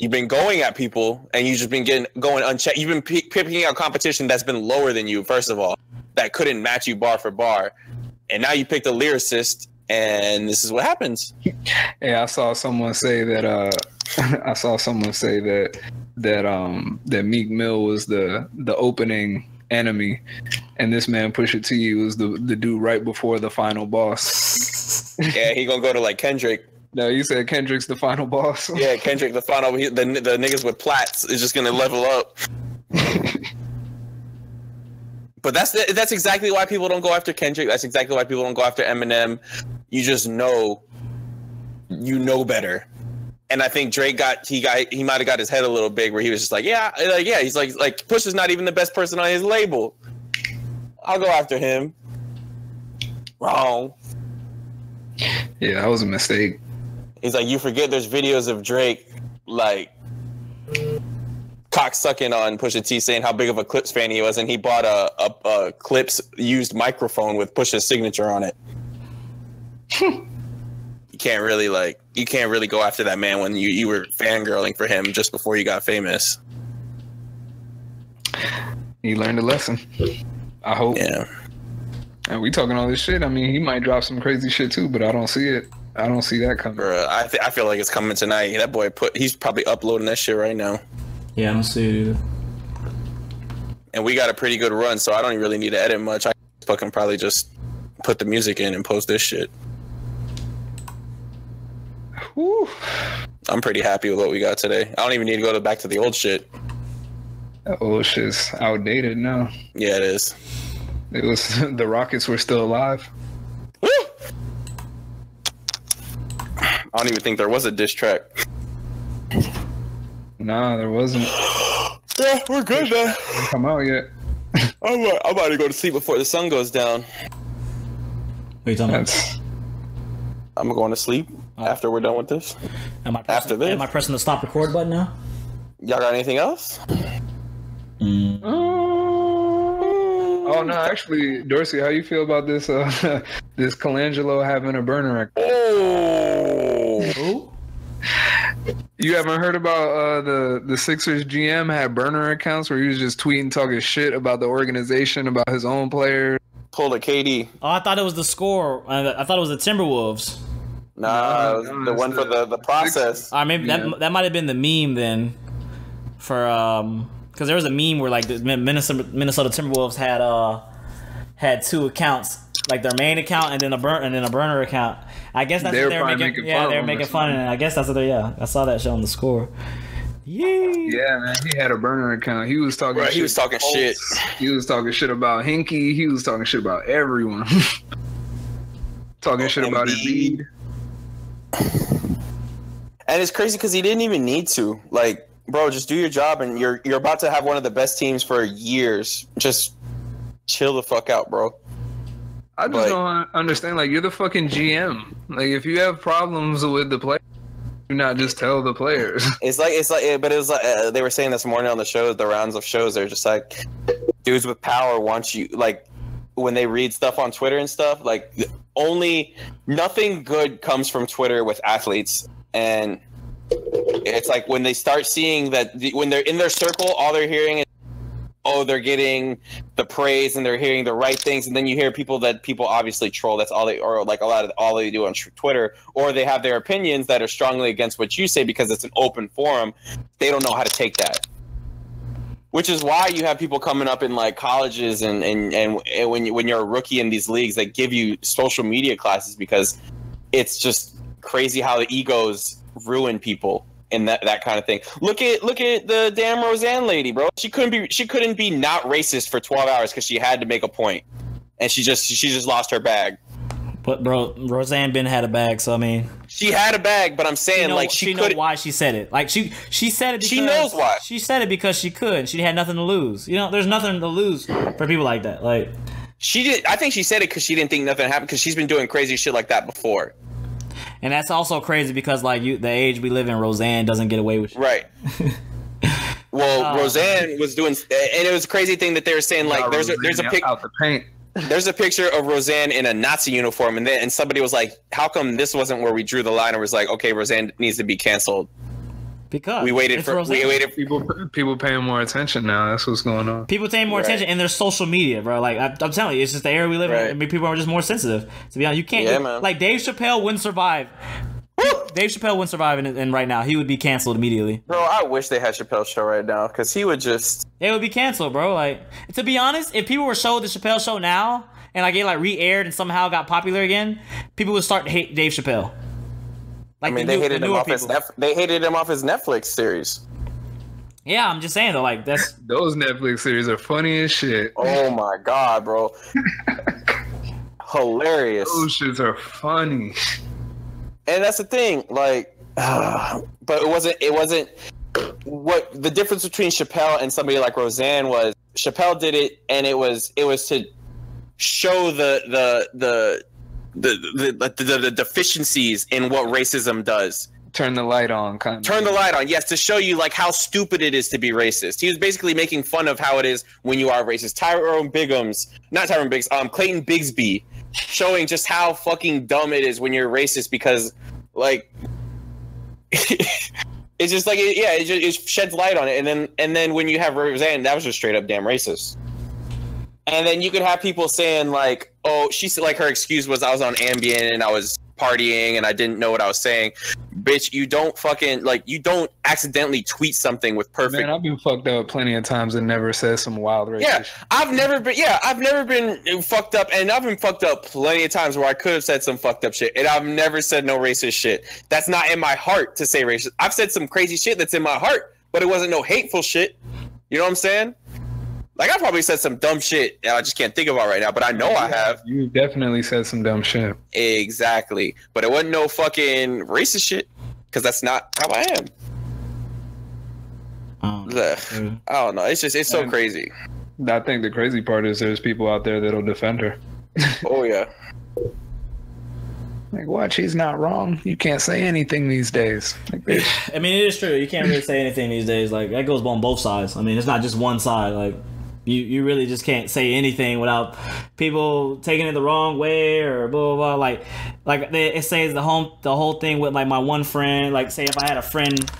you've been going at people and you've just been going unchecked. You've been picking out competition that's been lower than you, first of all, that couldn't match you bar for bar. And now you picked a lyricist and this is what happens. Yeah, I saw someone say that that Meek Mill was the opening enemy and this man Pusha T was the dude right before the final boss. Yeah, he gonna go to like Kendrick. No, you said Kendrick's the final boss. Yeah, Kendrick the final. The niggas with plats is just gonna level up. But that's exactly why people don't go after Kendrick. That's exactly why people don't go after Eminem. You just know, better. And I think Drake he might have got his head a little big where he was just like, he's like Pusha's not even the best person on his label. I'll go after him. Wrong. Yeah, that was a mistake. He's like, you forget there's videos of Drake like cocksucking on Pusha T, saying how big of a Clips fan he was, and he bought a Clips used microphone with Pusha's signature on it. can't really go after that man when you were fangirling for him just before you got famous. He learned a lesson. I hope. Yeah. And we talking all this shit. I mean, he might drop some crazy shit too, but I don't see it. I don't see that coming. Bruh, I feel like it's coming tonight. That boy he's probably uploading that shit right now. Yeah, I don't see it either. And we got a pretty good run, so I don't really need to edit much. I fucking probably just put the music in and post this shit. Whew. I'm pretty happy with what we got today. I don't even need to go back to the old shit. That old shit's outdated now. Yeah, it is. It was the Rockets were still alive. Woo! I don't even think there was a diss track. Nah, there wasn't. Yeah, we're good, man. Didn't come out yet. I'm about to go to sleep before the sun goes down. What are you talking about? I'm going to sleep after we're done with this. Am I pressing the stop record button now? Y'all got anything else? Oh no, actually, Dorsey, how you feel about this? This Colangelo having a burner account? Who? You haven't heard about the Sixers GM had burner accounts where he was just tweeting, talking shit about the organization, about his own players. Pull a KD. Oh, I thought it was the score. I thought it was the Timberwolves. Nah, the one for the process. Maybe that might have been the meme then. For because there was a meme where like the Minnesota Timberwolves had two accounts, like their main account and then a burner account. I guess that's what they were making. Yeah, they were making fun, and I guess that's what they. Yeah, I saw that show on the score. Yeah, man, he had a burner account. He was talking. Right, he was talking shit. He was talking shit about Hinkie. He was talking shit about everyone. Talking shit about Embiid. And it's crazy because he didn't even need to. Like, bro, just do your job, and you're about to have one of the best teams for years. Just chill the fuck out, bro. I just don't understand. Like, you're the fucking GM. Like, if you have problems with the players, do not just tell the players. It's like, but it was like they were saying this morning on the show, the rounds of shows. They're just like, dudes with power want you, like, when they read stuff on Twitter and stuff, like, nothing good comes from Twitter with athletes. And it's like when they start seeing that when they're in their circle, all they're hearing is, oh, they're getting the praise and they're hearing the right things, and then you hear people obviously troll. That's all they, or like all they do on Twitter, or they have their opinions that are strongly against what you say because it's an open forum. They don't know how to take that, which is why you have people coming up in like colleges and when you're a rookie in these leagues that give you social media classes, because it's just crazy how the egos ruin people. And that kind of thing. Look at the damn Rosanne lady, bro. She couldn't be not racist for 12 hours because she had to make a point, and she just lost her bag. But bro, Rosanne been had a bag, so I mean, she had a bag. But I'm saying she know why she said it. Like she said it. Because she knows why. She said it because she could. She had nothing to lose. You know, there's nothing to lose for people like that. Like she did. I think she said it because she didn't think nothing happened because she's been doing crazy shit like that before. And that's also crazy because, like, the age we live in, Rosanne doesn't get away with shit. Right. Well, Rosanne was doing, and it was a crazy thing that they were saying, like, there's a out the paint. There's a picture of Rosanne in a Nazi uniform, and somebody was like, "How come this wasn't where we drew the line?" Or was like, "Okay, Rosanne needs to be canceled." Because we waited. People paying more attention now. That's what's going on. People paying more attention, and there's social media, bro. Like I'm telling you, it's just the era we live in. I mean, people are just more sensitive. To be honest, you can't. Man. Like Dave Chappelle wouldn't survive. Dave Chappelle wouldn't survive, and right now he would be canceled immediately. Bro, I wish they had Chappelle's show right now because he would just. It would be canceled, bro. Like, to be honest, if people were showed the Chappelle show now and like it like re-aired and somehow got popular again, people would start to hate Dave Chappelle. Like, I mean, they hated him off his Netflix series. Yeah, I'm just saying though, like that's those Netflix series are funny as shit. Oh my god, bro! Hilarious. Those shits are funny. And that's the thing, like, but it wasn't. What the difference between Chappelle and somebody like Rosanne was? Chappelle did it, and it was to show the deficiencies in what racism does. Turn the light on, kind of. Turn the light on, yes, to show you like how stupid it is to be racist. He was basically making fun of how it is when you are racist. Clayton Bigsby, showing just how fucking dumb it is when you're racist because Like, it's just like it sheds light on it, and then when you have Rosanne, that was just straight up damn racist. And then you could have people saying like, oh, she said like her excuse was I was on Ambien and I was partying and I didn't know what I was saying. Bitch, you don't fucking like you don't accidentally tweet something with perfect. Man, I've been fucked up plenty of times and never said some wild racist. Yeah, I've never been fucked up, and I've been fucked up plenty of times where I could have said some fucked up shit, and I've never said no racist shit. That's not in my heart to say racist. I've said some crazy shit that's in my heart, but it wasn't no hateful shit. You know what I'm saying? Like, I probably said some dumb shit that I just can't think about right now, but I know I have. You definitely said some dumb shit. Exactly. But it wasn't no fucking racist shit, because that's not how I am. I don't know. It's so crazy. I think the crazy part is there's people out there that'll defend her. Oh, yeah. Like, what? She's not wrong. You can't say anything these days. Like, bitch. I mean, it is true. You can't really say anything these days. Like, that goes on both sides. I mean, it's not just one side. Like, you really just can't say anything without people taking it the wrong way or blah blah blah. Like it says the whole thing with like my one friend. Like, say if I had a friend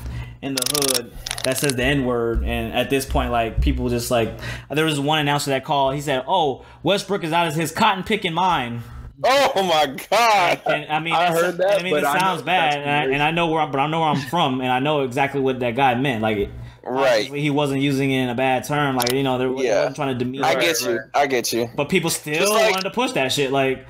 in the hood that says the N-word, and at this point, like, people just like, there was one announcer that called. He said, "Oh, Westbrook is out of his cotton picking mind." Oh my god! And I mean, I heard that. I mean, it sounds bad, and I know where I'm from, and I know exactly what that guy meant. Like, right? He wasn't using it in a bad term. Like, you know, they wasn't trying to demean. I get you. But people still wanted to push that shit. Like,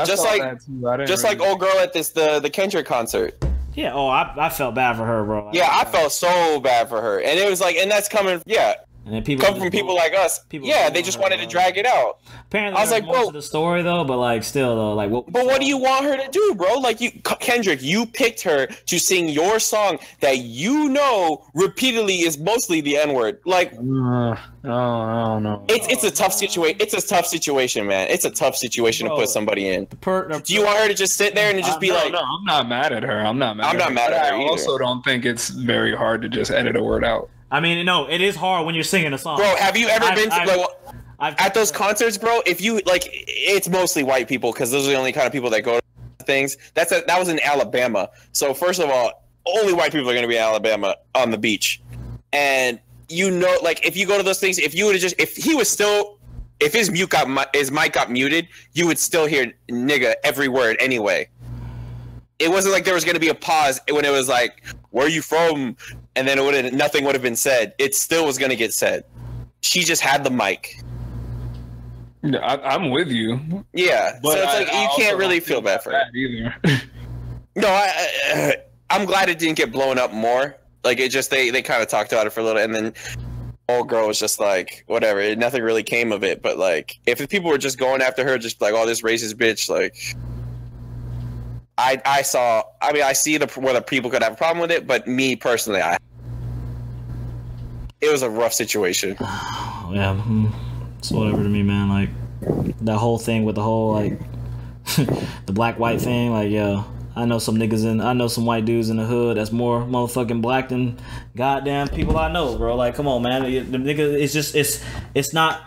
just like old girl at the Kendrick concert. Yeah. Oh, I felt bad for her, bro. I felt so bad for her, and it was like, and that's coming. Yeah. And then people come from people like us. They just wanted to drag it out. Apparently, I was like, bro, to the story though, but like, still though, like, what? But what do you want her to do, bro? Like, Kendrick, you picked her to sing your song that you know repeatedly is mostly the N-word. Like, oh no, it's a tough situation. It's a tough situation, man. It's a tough situation to put somebody in. Do you want her to just sit there and just be like? No, I'm not mad at her. I'm not mad at her. I also don't think it's very hard to just edit a word out. I mean, no, it is hard when you're singing a song. Bro, have you ever been to at those concerts, bro? If you like, it's mostly white people because those are the only kind of people that go to things. That was in Alabama. So first of all, only white people are going to be in Alabama on the beach. And you know, like, if you go to those things, if his mic got muted, you would still hear nigga every word anyway. It wasn't like there was going to be a pause when it was like, "Where are you from?" and then nothing would have been said. It still was going to get said. She just had the mic. I'm with you. Yeah, but so it's like you can't really feel bad for her either. No, I'm glad it didn't get blown up more. Like, it just they kind of talked about it for a little, and then old girl was just like, whatever. Nothing really came of it. But like, if the people were just going after her, just like, oh, this racist bitch, like. I see where the people could have a problem with it, but me personally, it was a rough situation. Yeah, it's whatever to me, man. Like, that whole thing with the whole, like, the black-white thing, like, yo, I know some white dudes in the hood that's more motherfucking black than goddamn people I know, bro. Like, come on, man. The nigga, it's not,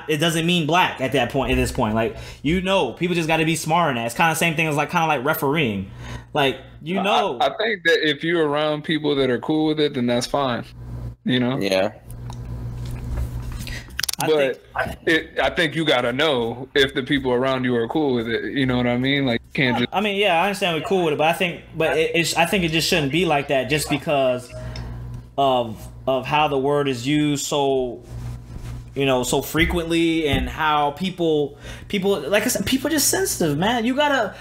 it doesn't mean black at this point. Like, you know, people just got to be smart in that. It's kind of the same thing as like kind of like refereeing. Like, you know, I think that if you're around people that are cool with it, then that's fine. You know? Yeah. I think you gotta know if the people around you are cool with it. You know what I mean? Like, you can't just. I mean, yeah, I understand we're cool with it, but I think it just shouldn't be like that just because of how the word is used so. You know, so frequently, and how people, like I said, people are just sensitive, man. You gotta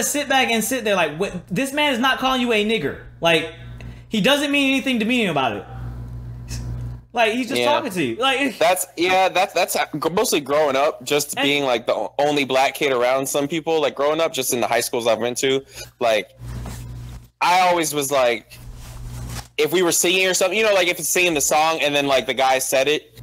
sit back and sit there like, this man is not calling you a nigger. Like, he doesn't mean anything demeaning about it. Like, he's just talking to you. Like, that's mostly growing up, just being like the only black kid around some people. Like, growing up, just in the high schools I've been to, like, I always was like, if we were singing or something, you know, like if it's singing the song and then like the guy said it.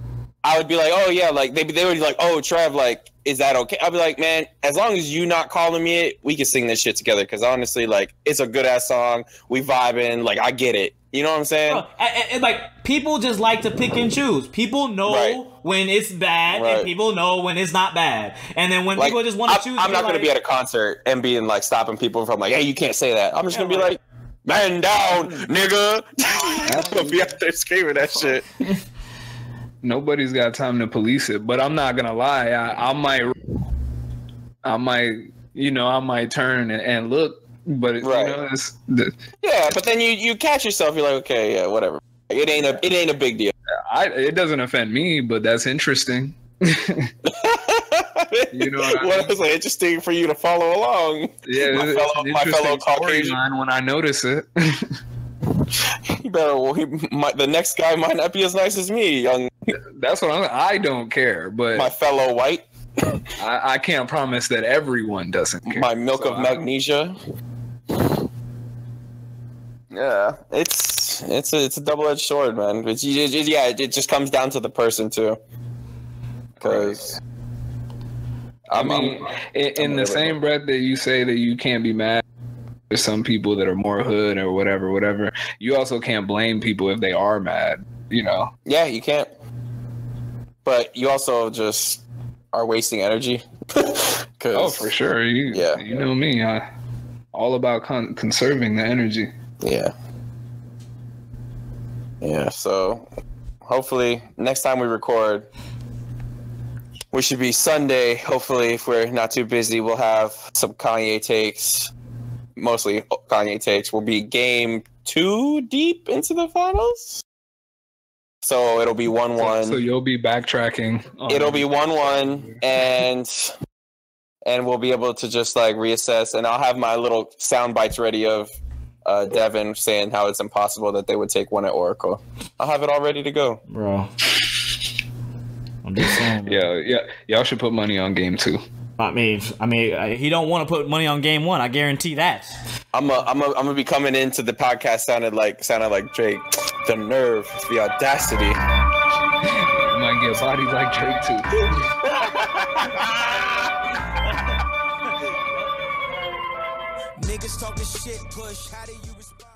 I would be like, oh yeah, like they would be like, oh Trev, like, is that okay? I'd be like, man, as long as you not calling me it, we can sing this shit together. Because honestly, like, it's a good ass song. We vibing. Like, I get it. You know what I'm saying? And like, people just like to pick and choose. People know when it's bad, and people know when it's not bad. And then when people just want to choose, I'm not going to be at a concert and being like stopping people from like, hey, you can't say that. I'm just going to be like, man down, nigga. I'm going to be out there screaming that shit. Nobody's got time to police it, but I'm not gonna lie. I might turn and look, but yeah. But then you catch yourself. You're like, okay, yeah, whatever. It ain't a big deal. It doesn't offend me, but that's interesting. You know what was like interesting for you to follow along. Yeah, my fellow Caucasian. When I notice it. You better. Well, the next guy might not be as nice as me, young. That's what I don't care, but my fellow white. I can't promise that everyone doesn't care. My milk of magnesia. Yeah, it's a double-edged sword, man. It just comes down to the person too. Because in the same breath that you say that you can't be mad. There's some people that are more hood or whatever. You also can't blame people if they are mad, you know? Yeah, you can't. But you also just are wasting energy. Oh, for sure. You know me. All about conserving the energy. Yeah. Yeah, so hopefully next time we record, which should be Sunday, hopefully if we're not too busy, we'll have some Kanye takes. Mostly Kanye takes. Will be game 2 deep into the finals. So it'll be 1-1. So you'll be backtracking. It'll be 1-1 and we'll be able to just like reassess, and I'll have my little sound bites ready of Devin saying how it's impossible that they would take one at Oracle. I'll have it all ready to go. Bro. I'm just saying. Yeah. Y'all should put money on game 2. I mean, he don't want to put money on game 1. I guarantee that. I'm gonna be coming into the podcast sounded like Drake. The nerve, the audacity. You might get bodied like Drake too. Niggas talking shit, push. How do you respond?